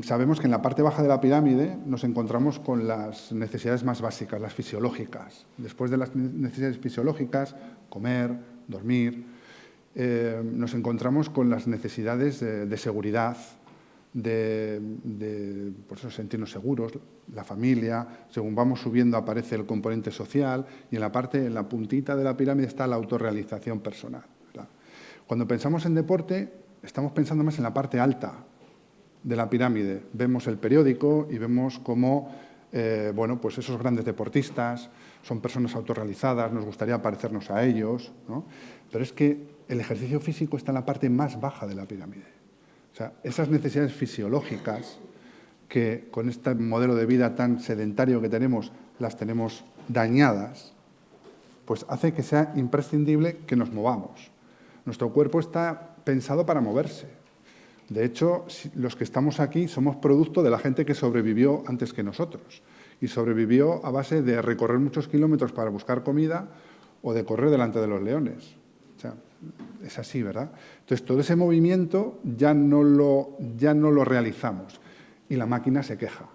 sabemos que en la parte baja de la pirámide nos encontramos con las necesidades más básicas, las fisiológicas. Después de las necesidades fisiológicas, comer, dormir, nos encontramos con las necesidades de seguridad, por eso sentirnos seguros, la familia. Según vamos subiendo aparece el componente social y en la puntita de la pirámide está la autorrealización personal, ¿verdad? Cuando pensamos en deporte, estamos pensando más en la parte alta de la pirámide. Vemos el periódico y vemos cómo pues esos grandes deportistas son personas autorrealizadas, nos gustaría parecernos a ellos, ¿no? Pero es que el ejercicio físico está en la parte más baja de la pirámide. O sea, esas necesidades fisiológicas que con este modelo de vida tan sedentario que tenemos, las tenemos dañadas, pues hace que sea imprescindible que nos movamos. Nuestro cuerpo está pensado para moverse. De hecho, los que estamos aquí somos producto de la gente que sobrevivió antes que nosotros. Y sobrevivió a base de recorrer muchos kilómetros para buscar comida o de correr delante de los leones. O sea, es así, ¿verdad? Entonces, todo ese movimiento ya no lo realizamos y la máquina se queja,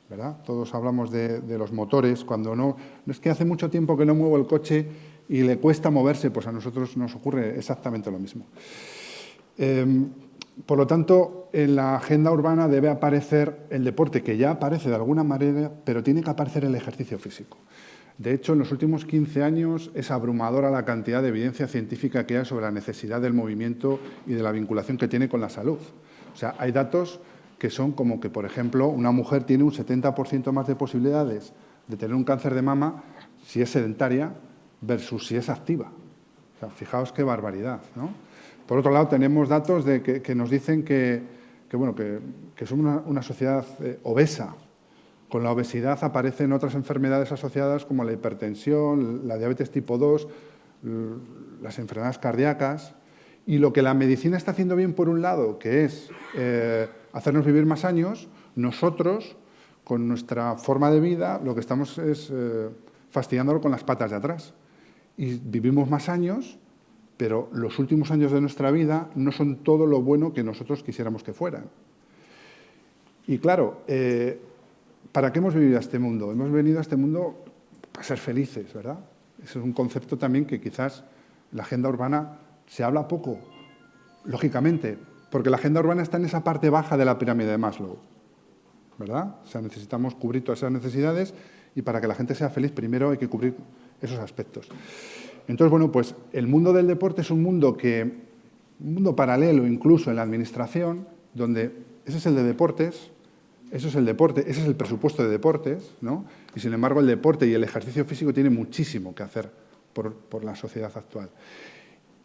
¿verdad? Todos hablamos de los motores, cuando no es que hace mucho tiempo que no muevo el coche y le cuesta moverse, pues a nosotros nos ocurre exactamente lo mismo. Por lo tanto, en la agenda urbana debe aparecer el deporte, que ya aparece de alguna manera, pero tiene que aparecer el ejercicio físico. De hecho, en los últimos 15 años es abrumadora la cantidad de evidencia científica que hay sobre la necesidad del movimiento y de la vinculación que tiene con la salud. O sea, hay datos que son como que, por ejemplo, una mujer tiene un 70% más de posibilidades de tener un cáncer de mama si es sedentaria versus si es activa. O sea, fijaos qué barbaridad, ¿no? Por otro lado, tenemos datos que nos dicen que somos una sociedad obesa. Con la obesidad aparecen otras enfermedades asociadas como la hipertensión, la diabetes tipo 2, las enfermedades cardíacas. Y lo que la medicina está haciendo bien, por un lado, que es hacernos vivir más años, nosotros, con nuestra forma de vida, lo que estamos es fastidiándolo con las patas de atrás. Y vivimos más años, pero los últimos años de nuestra vida no son todo lo bueno que nosotros quisiéramos que fueran. Y claro, ¿para qué hemos vivido a este mundo? Hemos venido a este mundo para ser felices, ¿verdad? Ese es un concepto también que quizás en la agenda urbana se habla poco, lógicamente, porque la agenda urbana está en esa parte baja de la pirámide de Maslow, ¿verdad? O sea, necesitamos cubrir todas esas necesidades y para que la gente sea feliz primero hay que cubrir esos aspectos. Entonces, bueno, pues el mundo del deporte es un mundo paralelo incluso en la administración, donde ese es el de deportes, eso es el deporte, ese es el presupuesto de deportes, ¿no? Y sin embargo el deporte y el ejercicio físico tienen muchísimo que hacer por la sociedad actual.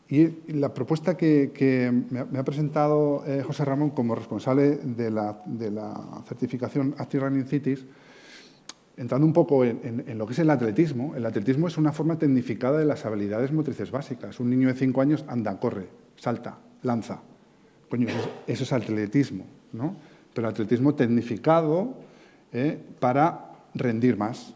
Y la propuesta que me ha presentado José Ramón como responsable de la certificación Active Running Cities, entrando un poco en lo que es el atletismo es una forma tecnificada de las habilidades motrices básicas. Un niño de 5 años anda, corre, salta, lanza. Coño, eso es atletismo, ¿no? Pero atletismo tecnificado para rendir más.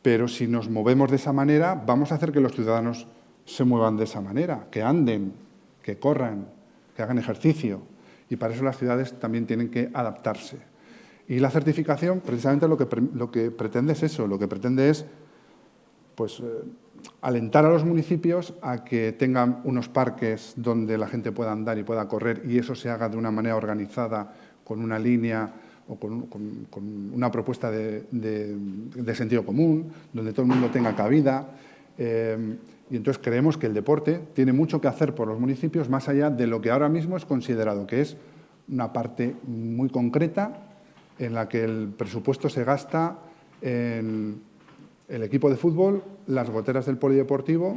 Pero si nos movemos de esa manera, vamos a hacer que los ciudadanos se muevan de esa manera, que anden, que corran, que hagan ejercicio. Y para eso las ciudades también tienen que adaptarse. Y la certificación, precisamente lo que pretende es eso, lo que pretende es pues, alentar a los municipios a que tengan unos parques donde la gente pueda andar y pueda correr, y eso se haga de una manera organizada, con una línea o con una propuesta de sentido común, donde todo el mundo tenga cabida. Y entonces creemos que el deporte tiene mucho que hacer por los municipios, más allá de lo que ahora mismo es considerado, que es una parte muy concreta en la que el presupuesto se gasta en el equipo de fútbol, las goteras del polideportivo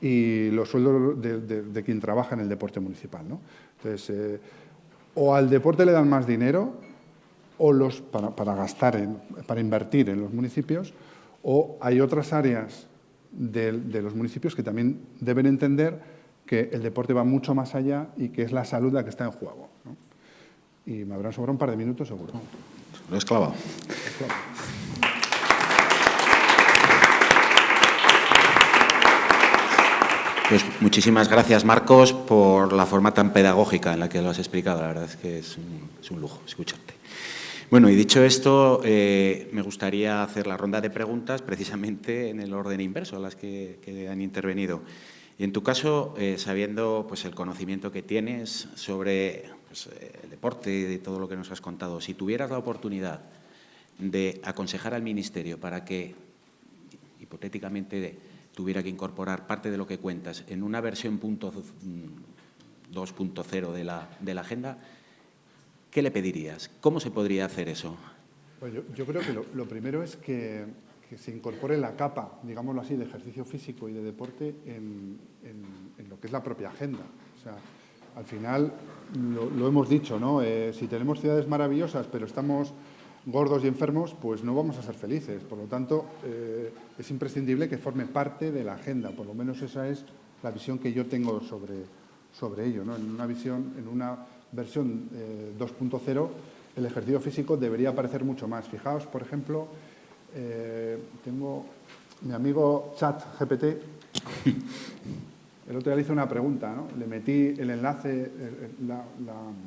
y los sueldos de quien trabaja en el deporte municipal, ¿no? Entonces, o al deporte le dan más dinero o para gastar, para invertir en los municipios, o hay otras áreas de los municipios que también deben entender que el deporte va mucho más allá y que es la salud la que está en juego, ¿no? Y me habrán sobrado un par de minutos, seguro. Lo he esclavado. Pues muchísimas gracias, Marcos, por la forma tan pedagógica en la que lo has explicado. La verdad es que es un lujo escucharte. Bueno, y dicho esto, me gustaría hacer la ronda de preguntas precisamente en el orden inverso a las que han intervenido. Y en tu caso, sabiendo pues, el conocimiento que tienes sobre pues, el deporte y de todo lo que nos has contado, si tuvieras la oportunidad de aconsejar al Ministerio para que, hipotéticamente, tuviera que incorporar parte de lo que cuentas en una versión 2.0 de la agenda, ¿qué le pedirías? ¿Cómo se podría hacer eso? Pues yo creo que lo primero es que se incorpore la capa, digámoslo así, de ejercicio físico y de deporte en lo que es la propia agenda. O sea, al final, lo hemos dicho, ¿no? Si tenemos ciudades maravillosas, pero estamos gordos y enfermos, pues no vamos a ser felices. Por lo tanto, es imprescindible que forme parte de la agenda. Por lo menos esa es la visión que yo tengo sobre ello, ¿no? En una versión 2.0, el ejercicio físico debería aparecer mucho más. Fijaos, por ejemplo, tengo mi amigo ChatGPT. El otro día le hice una pregunta, ¿no? Le metí el enlace,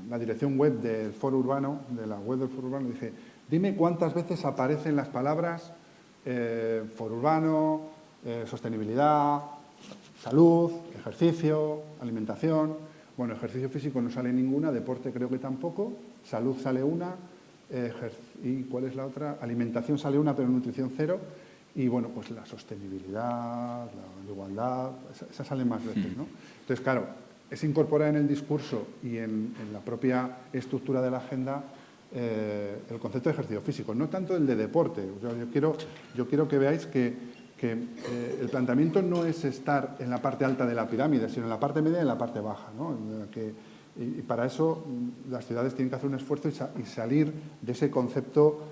la dirección web del Foro Urbano, de la web del Foro Urbano, y dije, dime cuántas veces aparecen las palabras Foro Urbano, sostenibilidad, salud, ejercicio, alimentación. Bueno, ejercicio físico no sale ninguna, deporte creo que tampoco, salud sale una, ¿y cuál es la otra? Alimentación sale una, pero nutrición cero. Y bueno, pues la sostenibilidad, la igualdad, esas salen más veces, ¿no? Entonces, claro, es incorporar en el discurso y en la propia estructura de la agenda el concepto de ejercicio físico, no tanto el de deporte. O sea, yo quiero que veáis que el planteamiento no es estar en la parte alta de la pirámide, sino en la parte media y en la parte baja, ¿no? Y para eso las ciudades tienen que hacer un esfuerzo y salir de ese concepto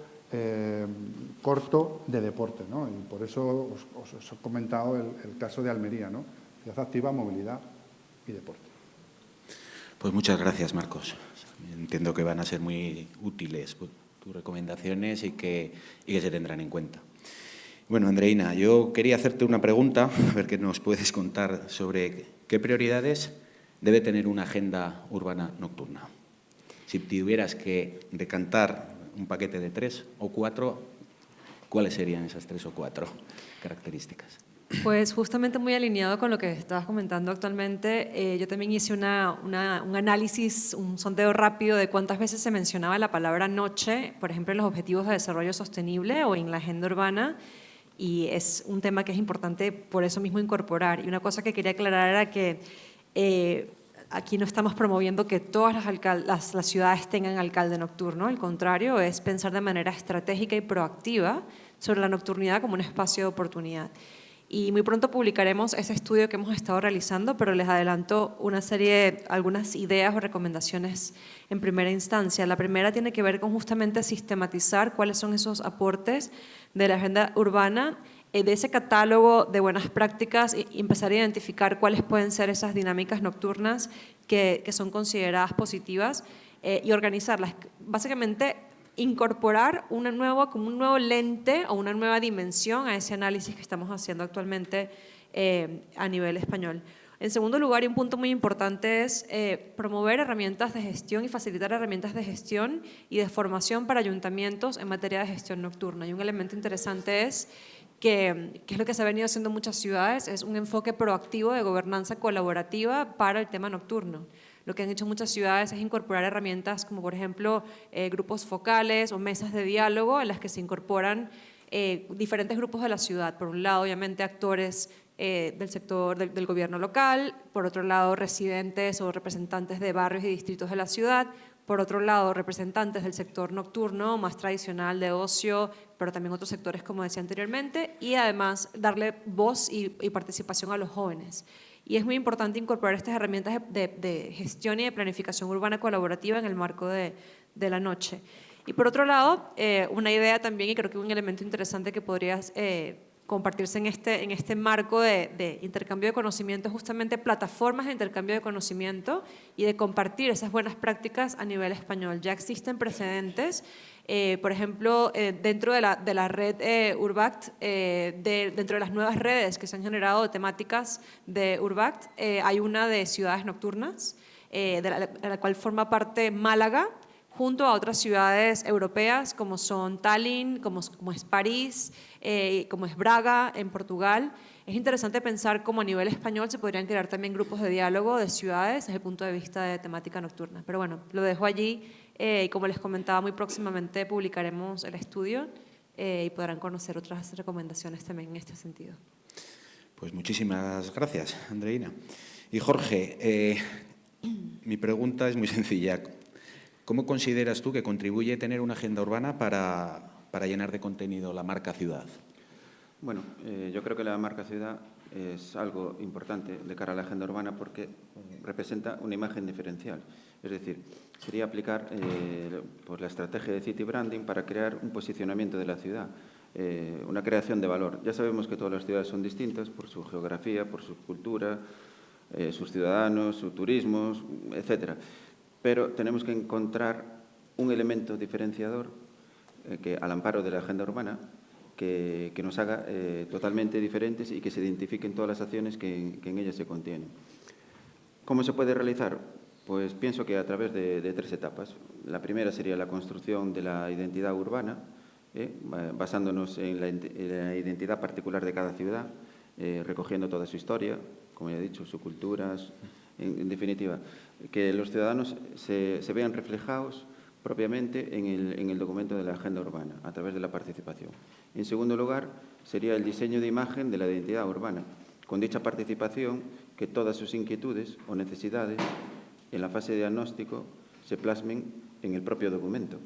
corto de deporte, ¿no? Y por eso os he comentado el caso de Almería, ¿no? Ciudad activa, movilidad y deporte. Pues muchas gracias, Marcos. Entiendo que van a ser muy útiles tus recomendaciones y que se tendrán en cuenta. Bueno, Andreina, yo quería hacerte una pregunta, a ver qué nos puedes contar sobre qué prioridades debe tener una agenda urbana nocturna. Si tuvieras que decantar un paquete de 3 o 4, ¿cuáles serían esas 3 o 4 características? Pues justamente muy alineado con lo que estabas comentando actualmente, yo también hice un análisis, un sondeo rápido de cuántas veces se mencionaba la palabra noche, por ejemplo, en los Objetivos de Desarrollo Sostenible o en la agenda urbana, y es un tema que es importante por eso mismo incorporar. Y una cosa que quería aclarar era que aquí no estamos promoviendo que todas las ciudades tengan alcalde nocturno, al contrario, es pensar de manera estratégica y proactiva sobre la nocturnidad como un espacio de oportunidad. Y muy pronto publicaremos ese estudio que hemos estado realizando, pero les adelanto algunas ideas o recomendaciones en primera instancia. La primera tiene que ver con justamente sistematizar cuáles son esos aportes de la agenda urbana, de ese catálogo de buenas prácticas y empezar a identificar cuáles pueden ser esas dinámicas nocturnas que son consideradas positivas y organizarlas. Básicamente, incorporar como un nuevo lente o una nueva dimensión a ese análisis que estamos haciendo actualmente a nivel español. En segundo lugar, y un punto muy importante es promover herramientas de gestión y facilitar herramientas de gestión y de formación para ayuntamientos en materia de gestión nocturna. Y un elemento interesante es que es lo que se ha venido haciendo en muchas ciudades, es un enfoque proactivo de gobernanza colaborativa para el tema nocturno. Lo que han hecho muchas ciudades es incorporar herramientas como, por ejemplo, grupos focales o mesas de diálogo en las que se incorporan diferentes grupos de la ciudad. Por un lado, obviamente, actores del sector del gobierno local, por otro lado, residentes o representantes de barrios y distritos de la ciudad, por otro lado, representantes del sector nocturno, más tradicional de ocio, pero también otros sectores, como decía anteriormente, y además darle voz y participación a los jóvenes. Y es muy importante incorporar estas herramientas de gestión y de planificación urbana colaborativa en el marco de la noche. Y por otro lado, una idea también, y creo que un elemento interesante que podrías compartirse en este marco de intercambio de conocimiento, justamente plataformas de intercambio de conocimiento y de compartir esas buenas prácticas a nivel español. Ya existen precedentes, por ejemplo, dentro de la red Urbact, dentro de las nuevas redes que se han generado de temáticas de Urbact, hay una de ciudades nocturnas, de la cual forma parte Málaga, junto a otras ciudades europeas como son Tallinn, como es París, como es Braga en Portugal. Es interesante pensar cómo a nivel español se podrían crear también grupos de diálogo de ciudades desde el punto de vista de temática nocturna. Pero bueno, lo dejo allí y como les comentaba, muy próximamente publicaremos el estudio y podrán conocer otras recomendaciones también en este sentido. Pues muchísimas gracias, Andreina. Y Jorge, mi pregunta es muy sencilla. ¿Cómo consideras tú que contribuye tener una agenda urbana para llenar de contenido la marca ciudad? Bueno, yo creo que la marca ciudad es algo importante de cara a la agenda urbana porque representa una imagen diferencial. Es decir, sería aplicar pues la estrategia de City Branding para crear un posicionamiento de la ciudad, una creación de valor. Ya sabemos que todas las ciudades son distintas por su geografía, por su cultura, sus ciudadanos, su turismo, etcétera. Pero tenemos que encontrar un elemento diferenciador que, al amparo de la agenda urbana que nos haga totalmente diferentes y que se identifiquen todas las acciones que en ellas se contienen. ¿Cómo se puede realizar? Pues pienso que a través de 3 etapas. La primera sería la construcción de la identidad urbana, basándonos en la identidad particular de cada ciudad, recogiendo toda su historia, como ya he dicho, sus culturas. En definitiva, que los ciudadanos se vean reflejados propiamente en el documento de la agenda urbana, a través de la participación. En segundo lugar, sería el diseño de imagen de la identidad urbana. Con dicha participación, que todas sus inquietudes o necesidades en la fase de diagnóstico se plasmen en el propio documento.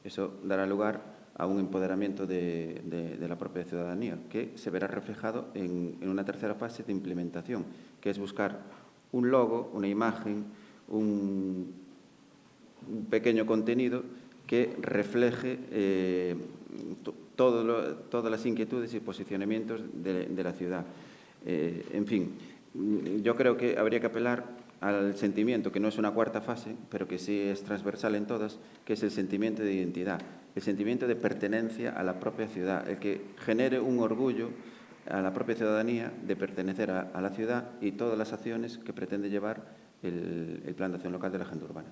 Eso dará lugar a un empoderamiento de la propia ciudadanía, que se verá reflejado en una tercera fase de implementación, que es buscar un logo, una imagen, un pequeño contenido que refleje todas las inquietudes y posicionamientos de la ciudad. En fin, yo creo que habría que apelar al sentimiento, que no es una cuarta fase, pero que sí es transversal en todas, que es el sentimiento de identidad, el sentimiento de pertenencia a la propia ciudad, el que genere un orgullo a la propia ciudadanía de pertenecer a la ciudad y todas las acciones que pretende llevar el Plan de Acción Local de la Agenda Urbana.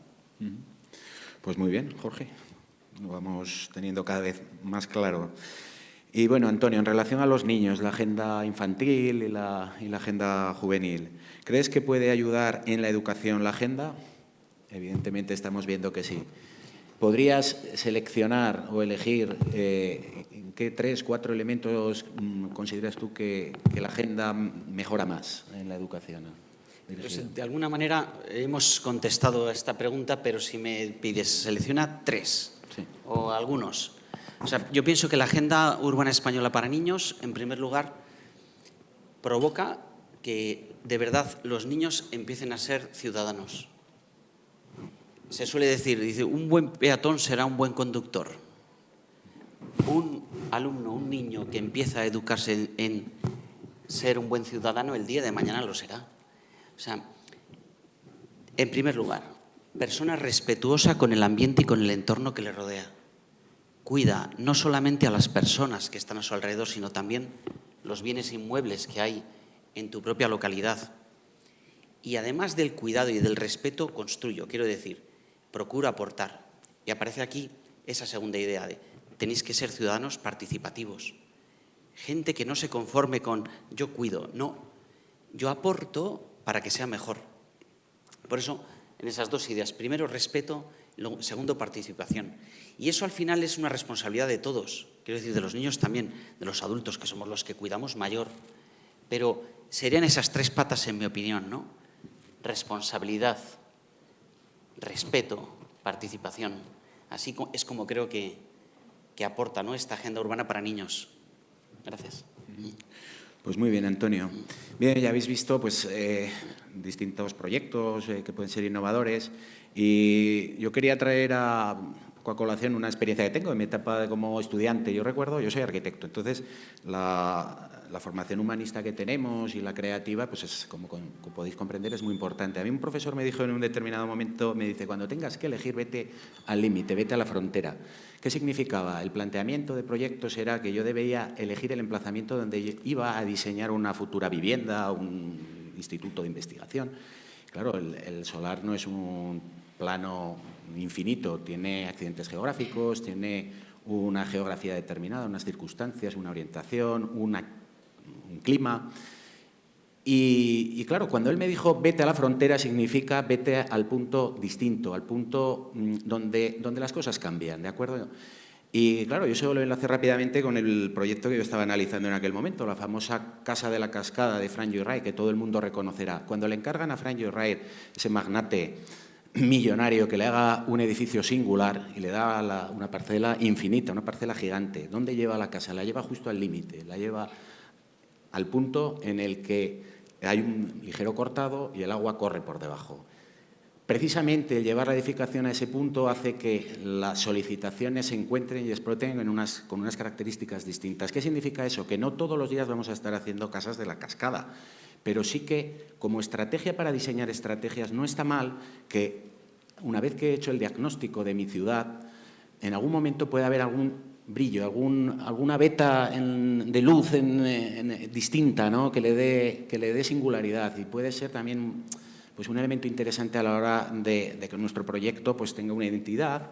Pues muy bien, Jorge. Lo vamos teniendo cada vez más claro. Y bueno, Antonio, en relación a los niños, la agenda infantil y la agenda juvenil, ¿crees que puede ayudar en la educación la agenda? Evidentemente estamos viendo que sí. ¿Podrías seleccionar o elegir qué 3, 4 elementos consideras tú que la agenda mejora más en la educación? Pues, de alguna manera hemos contestado a esta pregunta, pero si me pides, selecciona 3 sí. O algunos. O sea, yo pienso que la Agenda Urbana Española para Niños, en primer lugar, provoca que de verdad los niños empiecen a ser ciudadanos. Se suele decir, un buen peatón será un buen conductor. Un alumno, un niño que empieza a educarse en ser un buen ciudadano, el día de mañana lo será. O sea, en primer lugar, persona respetuosa con el ambiente y con el entorno que le rodea. cuida no solamente a las personas que están a su alrededor, sino también los bienes inmuebles que hay en tu propia localidad. Y además del cuidado y del respeto, construyo, quiero decir, procuro aportar. Y aparece aquí esa segunda idea de tenéis que ser ciudadanos participativos. Gente que no se conforme con yo cuido, no, yo aporto para que sea mejor. Por eso, en esas dos ideas, primero respeto, segundo participación. Y eso al final es una responsabilidad de todos, quiero decir, de los niños también, de los adultos, que somos los que cuidamos mayor. Pero serían esas tres patas, en mi opinión, ¿no? Responsabilidad, respeto, participación. Así es como creo que aporta, ¿no?, esta agenda urbana para niños. Gracias. Pues muy bien, Antonio. Bien, ya habéis visto pues, distintos proyectos que pueden ser innovadores y yo quería traer a colación una experiencia que tengo en mi etapa como estudiante. Yo soy arquitecto, entonces la formación humanista que tenemos y la creativa, pues es, como podéis comprender, es muy importante. A mí un profesor me dijo en un determinado momento, me dice, cuando tengas que elegir, vete al límite, vete a la frontera. ¿Qué significaba? El planteamiento de proyectos era que yo debía elegir el emplazamiento donde iba a diseñar una futura vivienda, un instituto de investigación. Claro, el solar no es un plano infinito, tiene accidentes geográficos, tiene una geografía determinada, unas circunstancias, una orientación, un clima. Y claro, cuando él me dijo vete a la frontera, significa vete al punto distinto, al punto donde las cosas cambian, ¿de acuerdo? Y claro, yo solo lo enlace rápidamente con el proyecto que yo estaba analizando en aquel momento, la famosa Casa de la Cascada de Frank Lloyd Wright, que todo el mundo reconocerá. Cuando le encargan a Frank Lloyd Wright, ese magnate millonario, que le haga un edificio singular y le da una parcela infinita, una parcela gigante, ¿dónde lleva la casa? La lleva justo al límite, la lleva al punto en el que hay un ligero cortado y el agua corre por debajo. Precisamente el llevar la edificación a ese punto hace que las solicitaciones se encuentren y exploten con unas características distintas. ¿Qué significa eso? Que no todos los días vamos a estar haciendo casas de la cascada, pero sí que como estrategia para diseñar estrategias no está mal que una vez que he hecho el diagnóstico de mi ciudad, en algún momento puede haber algún brillo, alguna veta de luz distinta, ¿no?, que le dé singularidad, y puede ser también pues un elemento interesante a la hora de que nuestro proyecto pues tenga una identidad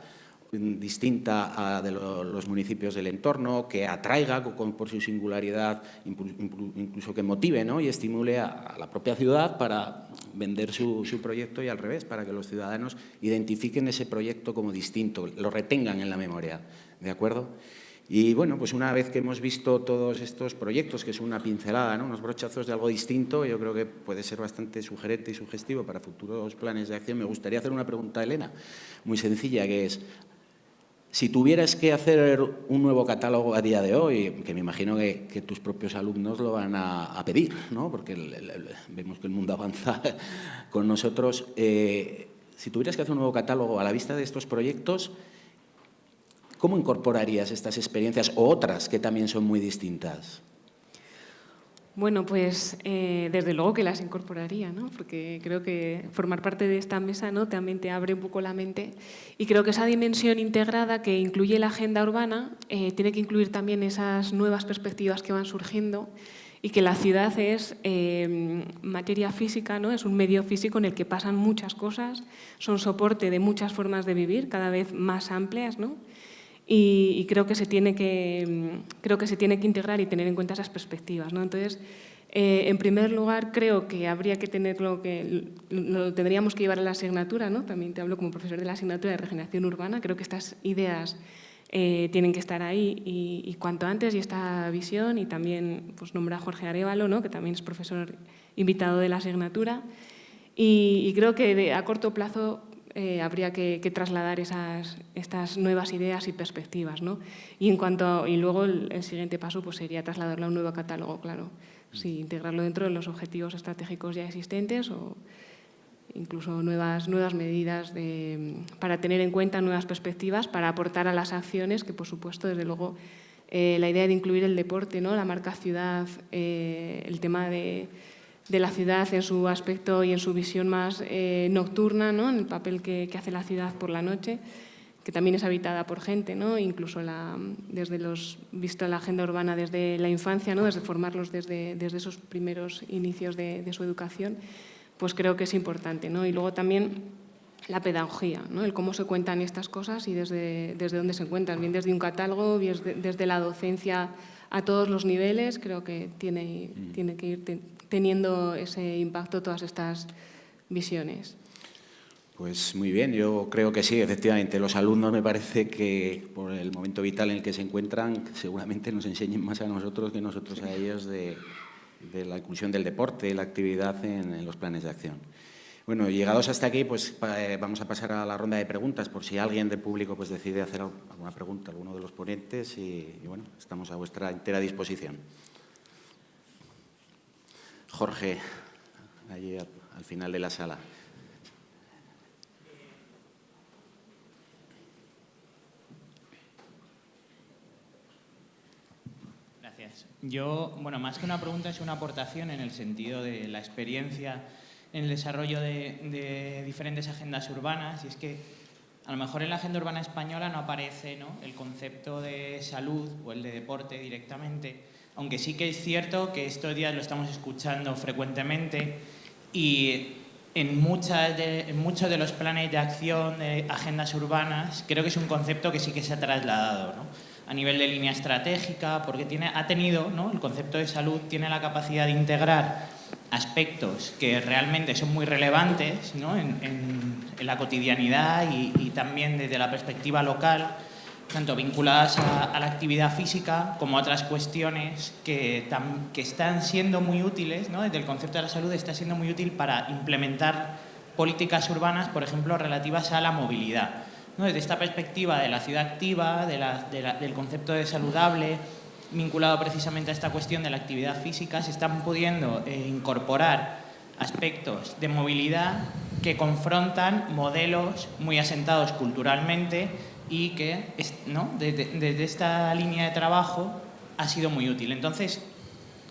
distinta a de los municipios del entorno, que atraiga por su singularidad, incluso que motive, ¿no?, y estimule a la propia ciudad para vender su proyecto, y al revés, para que los ciudadanos identifiquen ese proyecto como distinto, lo retengan en la memoria, ¿de acuerdo? Y bueno, pues una vez que hemos visto todos estos proyectos, que es una pincelada, ¿no?, unos brochazos de algo distinto, yo creo que puede ser bastante sugerente y sugestivo para futuros planes de acción. Me gustaría hacer una pregunta a Elena, muy sencilla, que es: si tuvieras que hacer un nuevo catálogo a día de hoy, que me imagino que tus propios alumnos lo van a pedir, ¿no?, porque vemos que el mundo avanza con nosotros, si tuvieras que hacer un nuevo catálogo a la vista de estos proyectos, ¿cómo incorporarías estas experiencias o otras que también son muy distintas? Bueno, pues desde luego que las incorporaría, ¿no?, porque creo que formar parte de esta mesa, ¿no?, también te abre un poco la mente, y creo que esa dimensión integrada que incluye la agenda urbana tiene que incluir también esas nuevas perspectivas que van surgiendo, y que la ciudad es materia física, ¿no?, es un medio físico en el que pasan muchas cosas, son soporte de muchas formas de vivir, cada vez más amplias, ¿no? Y creo que se tiene que integrar y tener en cuenta esas perspectivas, ¿no? Entonces, en primer lugar, creo que habría que tenerlo, lo tendríamos que llevar a la asignatura, ¿no? También te hablo como profesor de la asignatura de regeneración urbana. Creo que estas ideas tienen que estar ahí y cuanto antes, y esta visión, y también pues, nombrar a Jorge Arévalo, ¿no?, que también es profesor invitado de la asignatura. Y creo que a corto plazo habría que trasladar estas nuevas ideas y perspectivas, ¿no? Y luego el siguiente paso pues, sería trasladarlo a un nuevo catálogo, claro. Sí, integrarlo dentro de los objetivos estratégicos ya existentes o incluso nuevas medidas para tener en cuenta nuevas perspectivas, para aportar a las acciones, que por supuesto, desde luego, la idea de incluir el deporte, ¿no?, la marca ciudad, el tema de la ciudad en su aspecto y en su visión más nocturna, ¿no?, en el papel que hace la ciudad por la noche, que también es habitada por gente, ¿no? Incluso visto la agenda urbana desde la infancia, ¿no? Desde formarlos desde esos primeros inicios de su educación, pues creo que es importante, ¿no? Y luego también la pedagogía, ¿no? El cómo se cuentan estas cosas y desde dónde se cuentan, bien desde un catálogo, bien desde la docencia a todos los niveles. Creo que tiene que ir teniendo ese impacto todas estas visiones. Pues muy bien, yo creo que sí, efectivamente. Los alumnos me parece que por el momento vital en el que se encuentran seguramente nos enseñen más a nosotros que nosotros a ellos de la inclusión del deporte, la actividad en los planes de acción. Bueno, llegados hasta aquí, pues vamos a pasar a la ronda de preguntas, por si alguien del público pues decide hacer alguna pregunta a alguno de los ponentes y bueno, estamos a vuestra entera disposición. Jorge, allí al final de la sala. Gracias. Yo, bueno, más que una pregunta, es una aportación en el sentido de la experiencia en el desarrollo de diferentes agendas urbanas, y es que a lo mejor en la agenda urbana española no aparece, ¿no?, el concepto de salud o el de deporte directamente, aunque sí que es cierto que estos días lo estamos escuchando frecuentemente y en muchos de los planes de acción de agendas urbanas creo que es un concepto que sí que se ha trasladado, ¿no?, a nivel de línea estratégica, porque ha tenido, ¿no?, el concepto de salud tiene la capacidad de integrar aspectos que realmente son muy relevantes, ¿no?, en la cotidianidad y también desde la perspectiva local, tanto vinculadas a la actividad física como a otras cuestiones que están siendo muy útiles, ¿no?, desde el concepto de la salud está siendo muy útil para implementar políticas urbanas, por ejemplo, relativas a la movilidad, ¿no? Desde esta perspectiva de la ciudad activa, del concepto de saludable, vinculado precisamente a esta cuestión de la actividad física, se están pudiendo incorporar aspectos de movilidad que confrontan modelos muy asentados culturalmente y que, ¿no?, desde esta línea de trabajo ha sido muy útil. Entonces,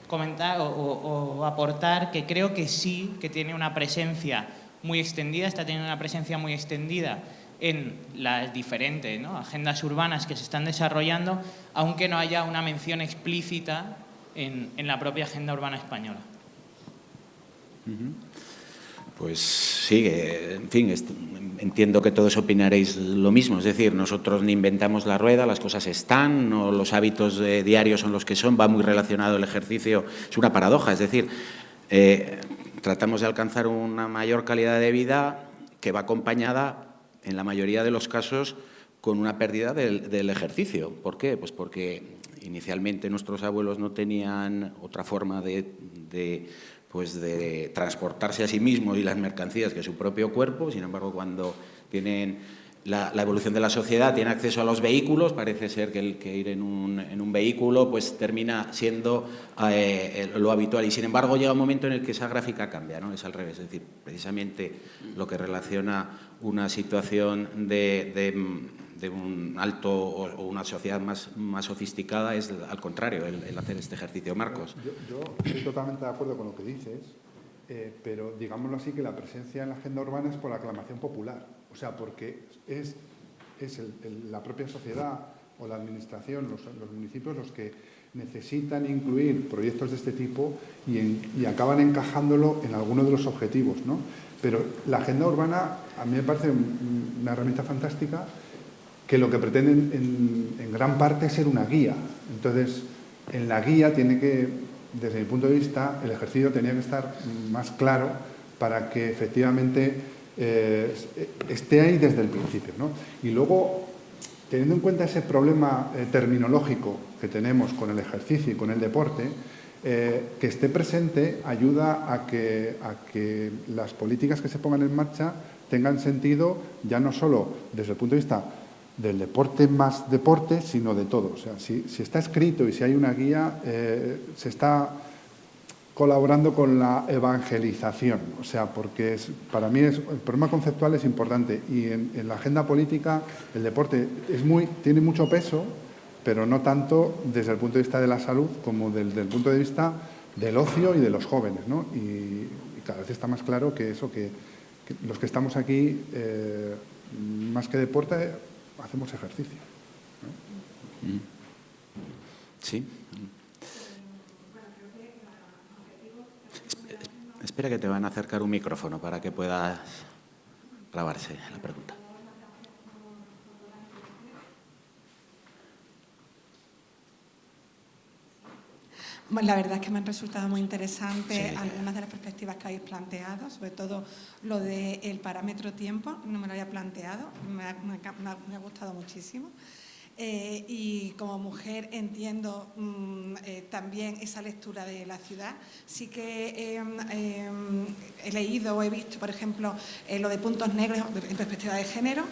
comentar o aportar que creo que sí que tiene una presencia muy extendida, está teniendo una presencia muy extendida en las diferentes, ¿no?, agendas urbanas que se están desarrollando, aunque no haya una mención explícita en la propia agenda urbana española. Pues sí, en fin, entiendo que todos opinaréis lo mismo. Es decir, nosotros ni inventamos la rueda, las cosas están, no, los hábitos diarios son los que son, va muy relacionado el ejercicio. Es una paradoja, es decir, tratamos de alcanzar una mayor calidad de vida que va acompañada, en la mayoría de los casos, con una pérdida del ejercicio. ¿Por qué? Pues porque inicialmente nuestros abuelos no tenían otra forma de transportarse a sí mismos y las mercancías que su propio cuerpo. Sin embargo, cuando tienen la evolución de la sociedad, tienen acceso a los vehículos, parece ser que ir en un vehículo pues termina siendo lo habitual. Y sin embargo, llega un momento en el que esa gráfica cambia, ¿no? Es al revés. Es decir, precisamente lo que relaciona una situación de un alto o una sociedad más sofisticada es, al contrario, el hacer este ejercicio. Marcos. Yo estoy totalmente de acuerdo con lo que dices, pero digámoslo así, que la presencia en la agenda urbana es por aclamación popular. O sea, porque es la propia sociedad o la administración, los municipios, los que necesitan incluir proyectos de este tipo y acaban encajándolo en alguno de los objetivos, ¿no? Pero la agenda urbana a mí me parece una herramienta fantástica que lo que pretende en gran parte es ser una guía. Entonces, en la guía tiene que, desde mi punto de vista, el ejercicio tenía que estar más claro para que efectivamente esté ahí desde el principio, ¿no? Y luego, teniendo en cuenta ese problema terminológico que tenemos con el ejercicio y con el deporte, que esté presente ayuda a que las políticas que se pongan en marcha tengan sentido ya no solo desde el punto de vista del deporte más deporte, sino de todo. O sea, si está escrito y si hay una guía, se está colaborando con la evangelización. O sea, porque para mí el problema conceptual es importante y en la agenda política el deporte tiene mucho peso, pero no tanto desde el punto de vista de la salud como desde el punto de vista del ocio y de los jóvenes, ¿no? Y cada vez está más claro que los que estamos aquí, más que deporte, hacemos ejercicio, ¿no? Sí. Espera que te van a acercar un micrófono para que puedas grabarse la pregunta. La verdad es que me han resultado muy interesantes Sí. algunas de las perspectivas que habéis planteado, sobre todo lo del parámetro tiempo, no me lo había planteado, me ha gustado muchísimo. Y como mujer entiendo también esa lectura de la ciudad. Sí que he leído o he visto, por ejemplo, lo de puntos negros en perspectiva de género,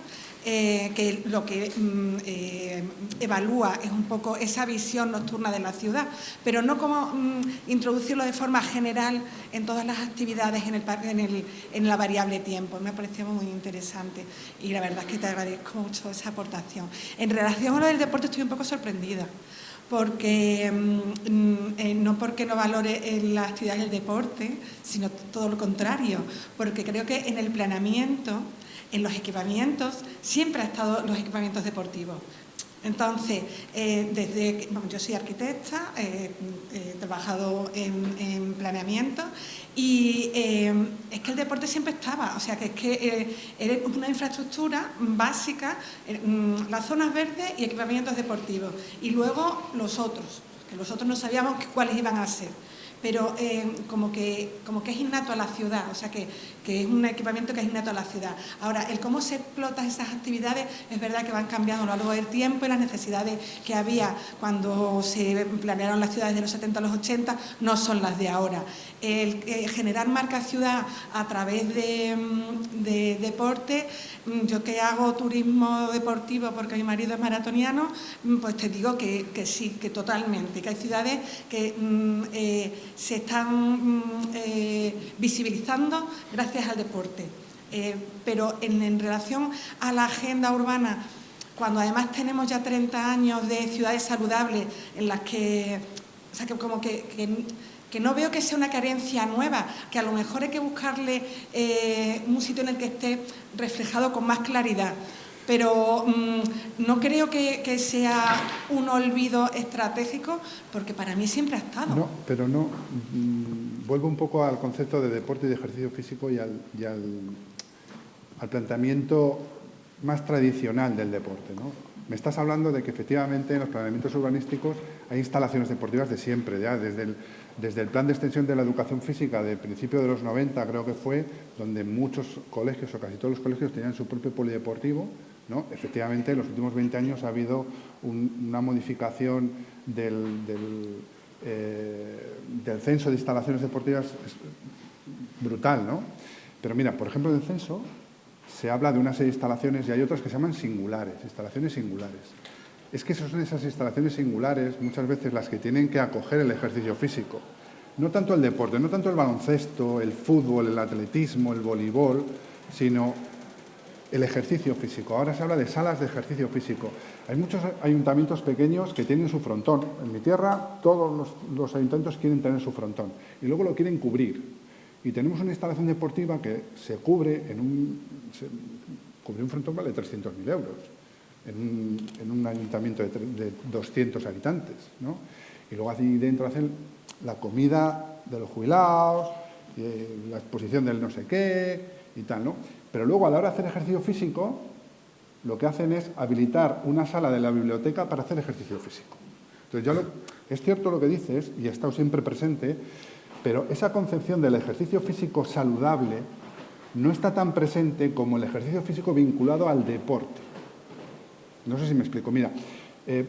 que lo que evalúa es un poco esa visión nocturna de la ciudad, pero no como introducirlo de forma general en todas las actividades en la variable tiempo. Me ha parecido muy interesante y la verdad es que te agradezco mucho esa aportación. En relación a lo del deporte estoy un poco sorprendida, porque no porque no valore la actividad del deporte, sino todo lo contrario, porque creo que en el planeamiento, en los equipamientos, siempre han estado los equipamientos deportivos. Entonces, yo soy arquitecta, he trabajado en planeamiento y es que el deporte siempre estaba, o sea que es que era una infraestructura básica, las zonas verdes y equipamientos deportivos. Y luego los otros, que los otros no sabíamos cuáles iban a ser. Pero como que es innato a la ciudad, o sea que es un equipamiento que es innato a la ciudad. Ahora, el cómo se explotan esas actividades es verdad que van cambiando a lo largo del tiempo y las necesidades que había cuando se planearon las ciudades de los 70 a los 80 no son las de ahora. El generar marca ciudad a través de deporte, yo que hago turismo deportivo porque mi marido es maratoniano, pues te digo que sí, que totalmente, que hay ciudades que se están visibilizando gracias al deporte. Pero en relación a la agenda urbana, cuando además tenemos ya 30 años de ciudades saludables en las que, o sea, que como que no veo que sea una carencia nueva, que a lo mejor hay que buscarle un sitio en el que esté reflejado con más claridad. Pero no creo que sea un olvido estratégico, porque para mí siempre ha estado. No, pero no. Vuelvo un poco al concepto de deporte y de ejercicio físico y al planteamiento más tradicional del deporte, ¿no? Me estás hablando de que efectivamente en los planeamientos urbanísticos hay instalaciones deportivas de siempre, ya desde el plan de extensión de la educación física de principio de los 90, creo que fue, donde muchos colegios o casi todos los colegios tenían su propio polideportivo, ¿no? Efectivamente, en los últimos 20 años ha habido una modificación del censo de instalaciones deportivas brutal, ¿no? Pero mira, por ejemplo, en el censo se habla de una serie de instalaciones y hay otras que se llaman singulares, instalaciones singulares. Es que son esas instalaciones singulares muchas veces las que tienen que acoger el ejercicio físico. No tanto el deporte, no tanto el baloncesto, el fútbol, el atletismo, el voleibol, sino el ejercicio físico. Ahora se habla de salas de ejercicio físico. Hay muchos ayuntamientos pequeños que tienen su frontón. En mi tierra todos los ayuntamientos quieren tener su frontón y luego lo quieren cubrir. Y tenemos una instalación deportiva que se cubre cubrir un frontón vale 300.000 euros en un ayuntamiento de 200 habitantes, ¿no? Y luego allí dentro hacen la comida de los jubilados, la exposición del no sé qué y tal, ¿no? Pero luego a la hora de hacer ejercicio físico lo que hacen es habilitar una sala de la biblioteca para hacer ejercicio físico. Entonces es cierto lo que dices y ha estado siempre presente, pero esa concepción del ejercicio físico saludable no está tan presente como el ejercicio físico vinculado al deporte. No sé si me explico. Mira,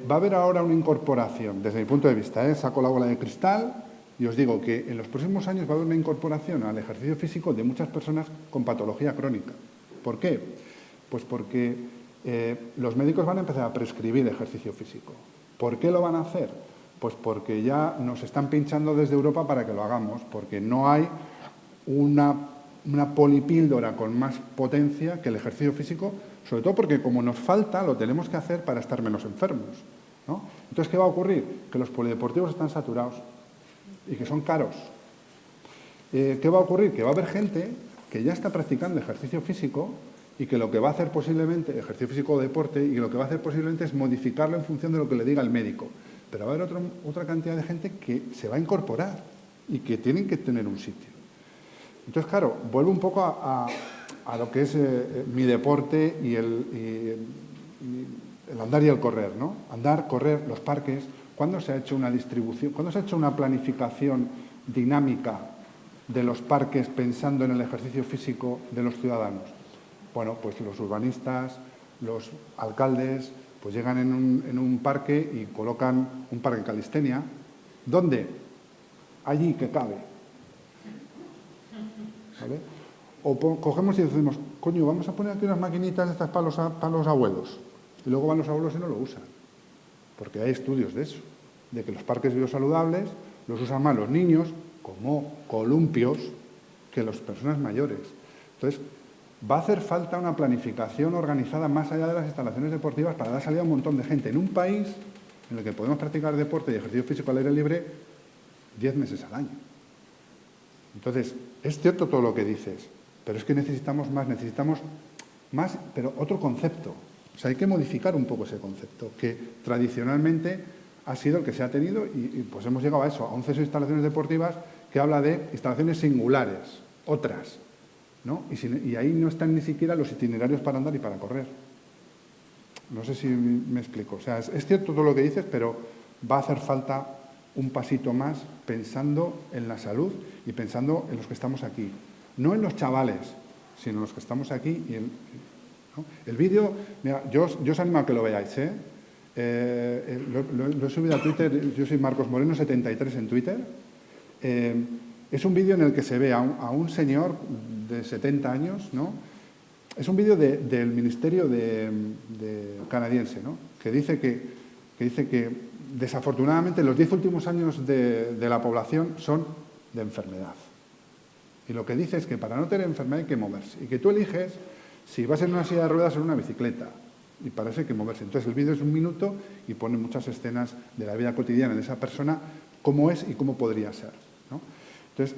va a haber ahora una incorporación, desde mi punto de vista, saco la bola de cristal y os digo que en los próximos años va a haber una incorporación al ejercicio físico de muchas personas con patología crónica. ¿Por qué? Pues porque los médicos van a empezar a prescribir ejercicio físico. ¿Por qué lo van a hacer? Pues porque ya nos están pinchando desde Europa para que lo hagamos, porque no hay una polipíldora con más potencia que el ejercicio físico, sobre todo porque como nos falta, lo tenemos que hacer para estar menos enfermos, ¿no? Entonces, ¿qué va a ocurrir? Que los polideportivos están saturados y que son caros. ¿Qué va a ocurrir? Que va a haber gente que ya está practicando ejercicio físico y que lo que va a hacer posiblemente, ejercicio físico o deporte, y que lo que va a hacer posiblemente es modificarlo en función de lo que le diga el médico. Pero va a haber otra cantidad de gente que se va a incorporar y que tienen que tener un sitio. Entonces, claro, vuelvo un poco a lo que es mi deporte y el andar y el correr, ¿no? Andar, correr, los parques. ¿Cuándo se ha hecho una distribución? ¿Cuándo se ha hecho una planificación dinámica de los parques pensando en el ejercicio físico de los ciudadanos? Bueno, pues los urbanistas, los alcaldes, pues llegan en un parque y colocan un parque calistenia. ¿Dónde? Allí que cabe. ¿Vale? O cogemos y decimos, coño, vamos a poner aquí unas maquinitas estas para los abuelos. Y luego van los abuelos y no lo usan. Porque hay estudios de eso, de que los parques biosaludables los usan más los niños como columpios que las personas mayores. Entonces, va a hacer falta una planificación organizada más allá de las instalaciones deportivas para dar salida a un montón de gente. En un país en el que podemos practicar deporte y ejercicio físico al aire libre 10 meses al año. Entonces, es cierto todo lo que dices, pero es que necesitamos más, pero otro concepto. O sea, hay que modificar un poco ese concepto, que tradicionalmente ha sido el que se ha tenido y pues hemos llegado a eso, a un CESO de instalaciones deportivas que habla de instalaciones singulares, otras, ¿no? Y ahí no están ni siquiera los itinerarios para andar y para correr. No sé si me explico. O sea, es cierto todo lo que dices, pero va a hacer falta un pasito más pensando en la salud y pensando en los que estamos aquí. No en los chavales, sino en los que estamos aquí. ¿no? El vídeo, mira, yo os animo a que lo veáis, ¿eh? Lo he subido a Twitter, yo soy Marcos Moreno 73 en Twitter. Es un vídeo en el que se ve a un señor de 70 años, ¿no? Es un vídeo del Ministerio canadiense, ¿no? que dice que desafortunadamente los 10 últimos años de la población son de enfermedad. Y lo que dice es que para no tener enfermedad hay que moverse. Y que tú eliges si vas en una silla de ruedas o en una bicicleta. Y para eso hay que moverse. Entonces el vídeo es 1 minuto y pone muchas escenas de la vida cotidiana de esa persona, cómo es y cómo podría ser, ¿no? Entonces,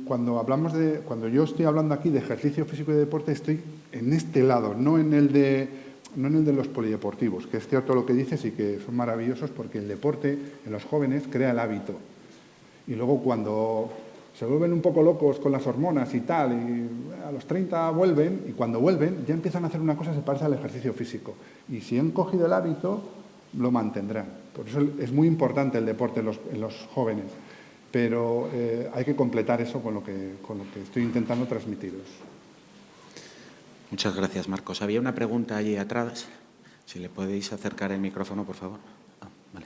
cuando yo estoy hablando aquí de ejercicio físico y deporte, estoy en este lado, no en el de los polideportivos, que es cierto lo que dices y que son maravillosos porque el deporte en los jóvenes crea el hábito. Y luego cuando se vuelven un poco locos con las hormonas y tal, y a los 30 vuelven, y cuando vuelven ya empiezan a hacer una cosa que se parece al ejercicio físico. Y si han cogido el hábito, lo mantendrán. Por eso es muy importante el deporte en los jóvenes. Pero hay que completar eso con lo que estoy intentando transmitiros. Muchas gracias, Marcos. Había una pregunta allí atrás. Si le podéis acercar el micrófono, por favor. Vale.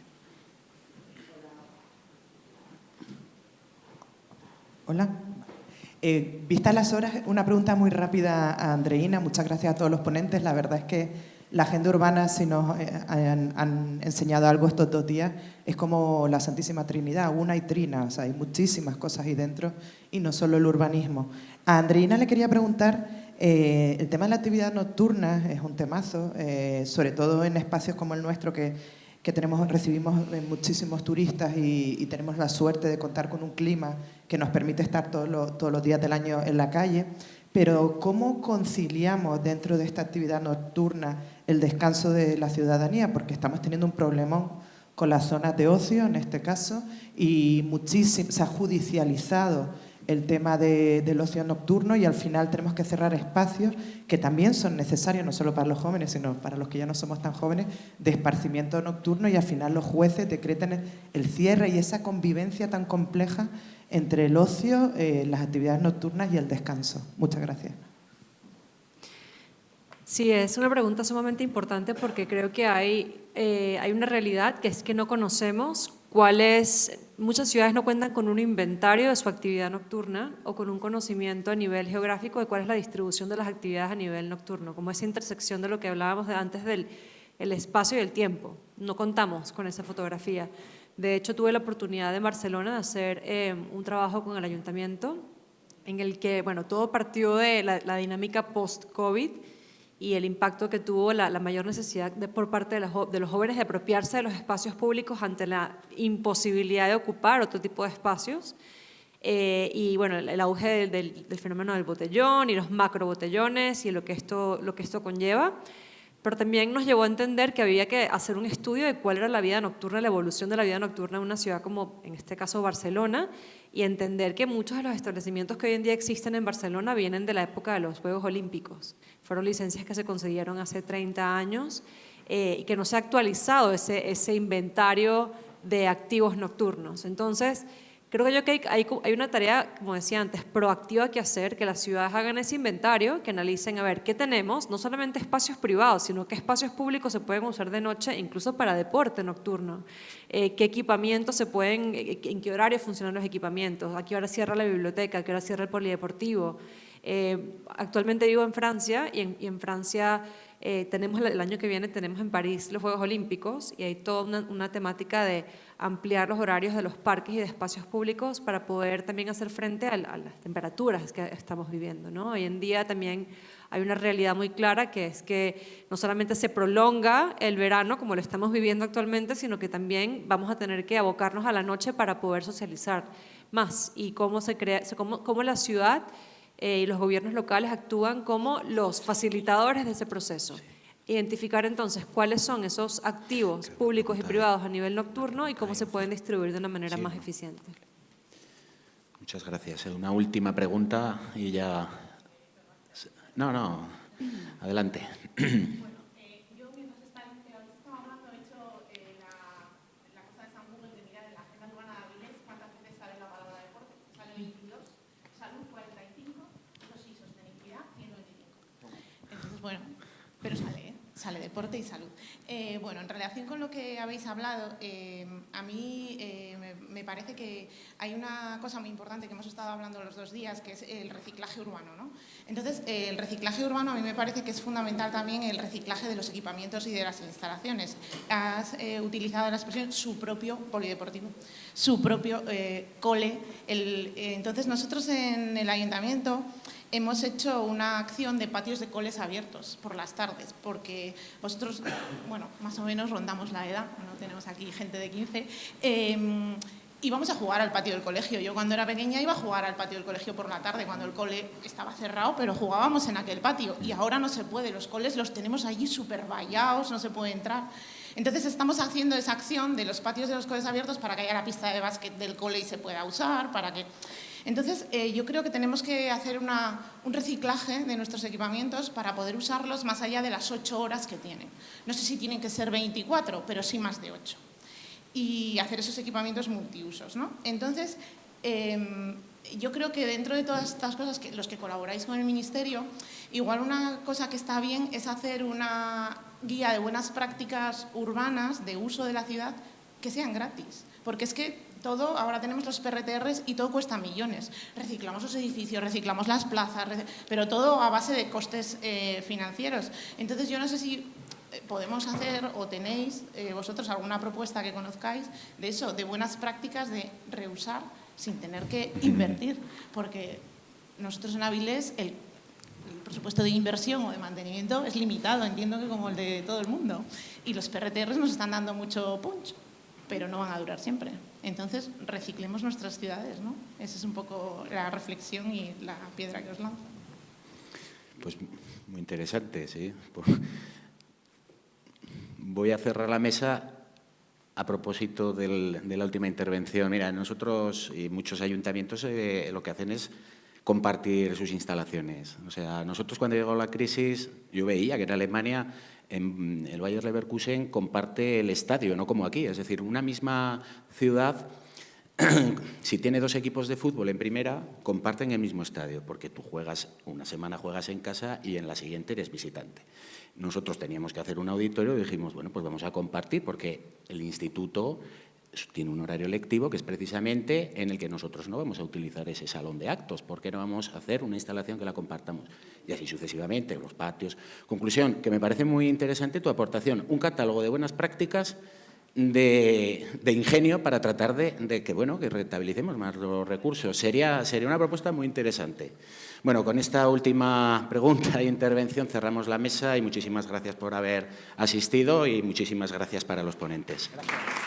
Hola. Vistas las horas, una pregunta muy rápida a Andreina. Muchas gracias a todos los ponentes. La verdad es que la agenda urbana, si nos han enseñado algo estos 2 días, es como la Santísima Trinidad, una y trina. O sea, hay muchísimas cosas ahí dentro y no solo el urbanismo. A Andreina le quería preguntar, el tema de la actividad nocturna es un temazo, sobre todo en espacios como el nuestro que recibimos muchísimos turistas y tenemos la suerte de contar con un clima que nos permite estar todos los días del año en la calle. Pero ¿cómo conciliamos dentro de esta actividad nocturna el descanso de la ciudadanía? Porque estamos teniendo un problemón con las zonas de ocio, en este caso, y se ha judicializado el tema del ocio nocturno y al final tenemos que cerrar espacios que también son necesarios, no solo para los jóvenes, sino para los que ya no somos tan jóvenes, de esparcimiento nocturno, y al final los jueces decretan el cierre y esa convivencia tan compleja entre el ocio, las actividades nocturnas y el descanso. Muchas gracias. Sí, es una pregunta sumamente importante porque creo que hay una realidad que es que no conocemos muchas ciudades no cuentan con un inventario de su actividad nocturna o con un conocimiento a nivel geográfico de cuál es la distribución de las actividades a nivel nocturno, como esa intersección de lo que hablábamos antes del espacio y el tiempo. No contamos con esa fotografía. De hecho, tuve la oportunidad en Barcelona de hacer un trabajo con el ayuntamiento en el que, bueno, todo partió de la dinámica post-COVID y el impacto que tuvo la mayor necesidad por parte de los jóvenes de apropiarse de los espacios públicos ante la imposibilidad de ocupar otro tipo de espacios. y bueno, el auge del fenómeno del botellón y los macrobotellones y lo que esto conlleva. Pero también nos llevó a entender que había que hacer un estudio de cuál era la vida nocturna, la evolución de la vida nocturna en una ciudad como, en este caso, Barcelona, y entender que muchos de los establecimientos que hoy en día existen en Barcelona vienen de la época de los Juegos Olímpicos. Fueron licencias que se concedieron hace 30 años y que no se ha actualizado ese inventario de activos nocturnos. Entonces, creo que hay una tarea, como decía antes, proactiva que hacer, que las ciudades hagan ese inventario, que analicen a ver qué tenemos, no solamente espacios privados, sino qué espacios públicos se pueden usar de noche, incluso para deporte nocturno, qué equipamientos se pueden, en qué horario funcionan los equipamientos, a qué hora cierra la biblioteca, a qué hora cierra el polideportivo. Actualmente vivo en Francia y en Francia tenemos el año que viene tenemos en París los Juegos Olímpicos y hay toda una temática de ampliar los horarios de los parques y de espacios públicos para poder también hacer frente a las temperaturas que estamos viviendo, ¿no? Hoy en día también hay una realidad muy clara que es que no solamente se prolonga el verano como lo estamos viviendo actualmente, sino que también vamos a tener que abocarnos a la noche para poder socializar más y cómo la ciudad y los gobiernos locales actúan como los facilitadores de ese proceso. Identificar entonces cuáles son esos activos públicos y privados a nivel nocturno y cómo se pueden distribuir de una manera más eficiente. Muchas gracias. Una última pregunta y ya... No, adelante. Yo mientras estaba hablando he hecho la cosa de San Google de mirar en la agenda urbana de Avilés cuántas veces sale la palabra deporte. Sale 22, salud 45, eso sí, sostenibilidad 125. Entonces, bueno, pero sale deporte y salud. Bueno, en relación con lo que habéis hablado, a mí me parece que hay una cosa muy importante que hemos estado hablando los 2 días, que es el reciclaje urbano, ¿no? Entonces, el reciclaje urbano a mí me parece que es fundamental también el reciclaje de los equipamientos y de las instalaciones. Has utilizado la expresión su propio polideportivo, su propio cole. Entonces, nosotros en el ayuntamiento hemos hecho una acción de patios de coles abiertos por las tardes, porque vosotros, bueno, más o menos rondamos la edad, no tenemos aquí gente de 15, íbamos a jugar al patio del colegio. Yo cuando era pequeña iba a jugar al patio del colegio por la tarde, cuando el cole estaba cerrado, pero jugábamos en aquel patio y ahora no se puede, los coles los tenemos allí súper vallados, no se puede entrar. Entonces estamos haciendo esa acción de los patios de los coles abiertos para que haya la pista de básquet del cole y se pueda usar, para que... Entonces, yo creo que tenemos que hacer un reciclaje de nuestros equipamientos para poder usarlos más allá de las 8 horas que tienen. No sé si tienen que ser 24, pero sí más de 8. Y hacer esos equipamientos multiusos, ¿no? Entonces, yo creo que dentro de todas estas cosas, los que colaboráis con el Ministerio, igual una cosa que está bien es hacer una guía de buenas prácticas urbanas de uso de la ciudad que sean gratis. Porque es que todo, ahora tenemos los PRTRs y todo cuesta millones. Reciclamos los edificios, reciclamos las plazas, pero todo a base de costes financieros. Entonces, yo no sé si podemos hacer o tenéis vosotros alguna propuesta que conozcáis de eso, de buenas prácticas de reusar sin tener que invertir. Porque nosotros en Avilés el presupuesto de inversión o de mantenimiento es limitado, entiendo que como el de todo el mundo. Y los PRTRs nos están dando mucho punch, pero no van a durar siempre. Entonces, reciclemos nuestras ciudades, ¿no? Esa es un poco la reflexión y la piedra que os lanzo. Pues muy interesante, sí. Voy a cerrar la mesa a propósito de la última intervención. Mira, nosotros y muchos ayuntamientos lo que hacen es compartir sus instalaciones. O sea, nosotros cuando llegó la crisis, yo veía que en Alemania, en el Bayer Leverkusen, comparte el estadio, no como aquí. Es decir, una misma ciudad, si tiene 2 equipos de fútbol en primera, comparten el mismo estadio, porque tú juegas, una semana juegas en casa y en la siguiente eres visitante. Nosotros teníamos que hacer un auditorio y dijimos, bueno, pues vamos a compartir, porque el instituto tiene un horario lectivo que es precisamente en el que nosotros no vamos a utilizar ese salón de actos. ¿Por qué no vamos a hacer una instalación que la compartamos? Y así sucesivamente, los patios. Conclusión, que me parece muy interesante tu aportación, un catálogo de buenas prácticas de ingenio para tratar de que, bueno, que rentabilicemos más los recursos. Sería una propuesta muy interesante. Bueno, con esta última pregunta e intervención cerramos la mesa y muchísimas gracias por haber asistido y muchísimas gracias para los ponentes. Gracias.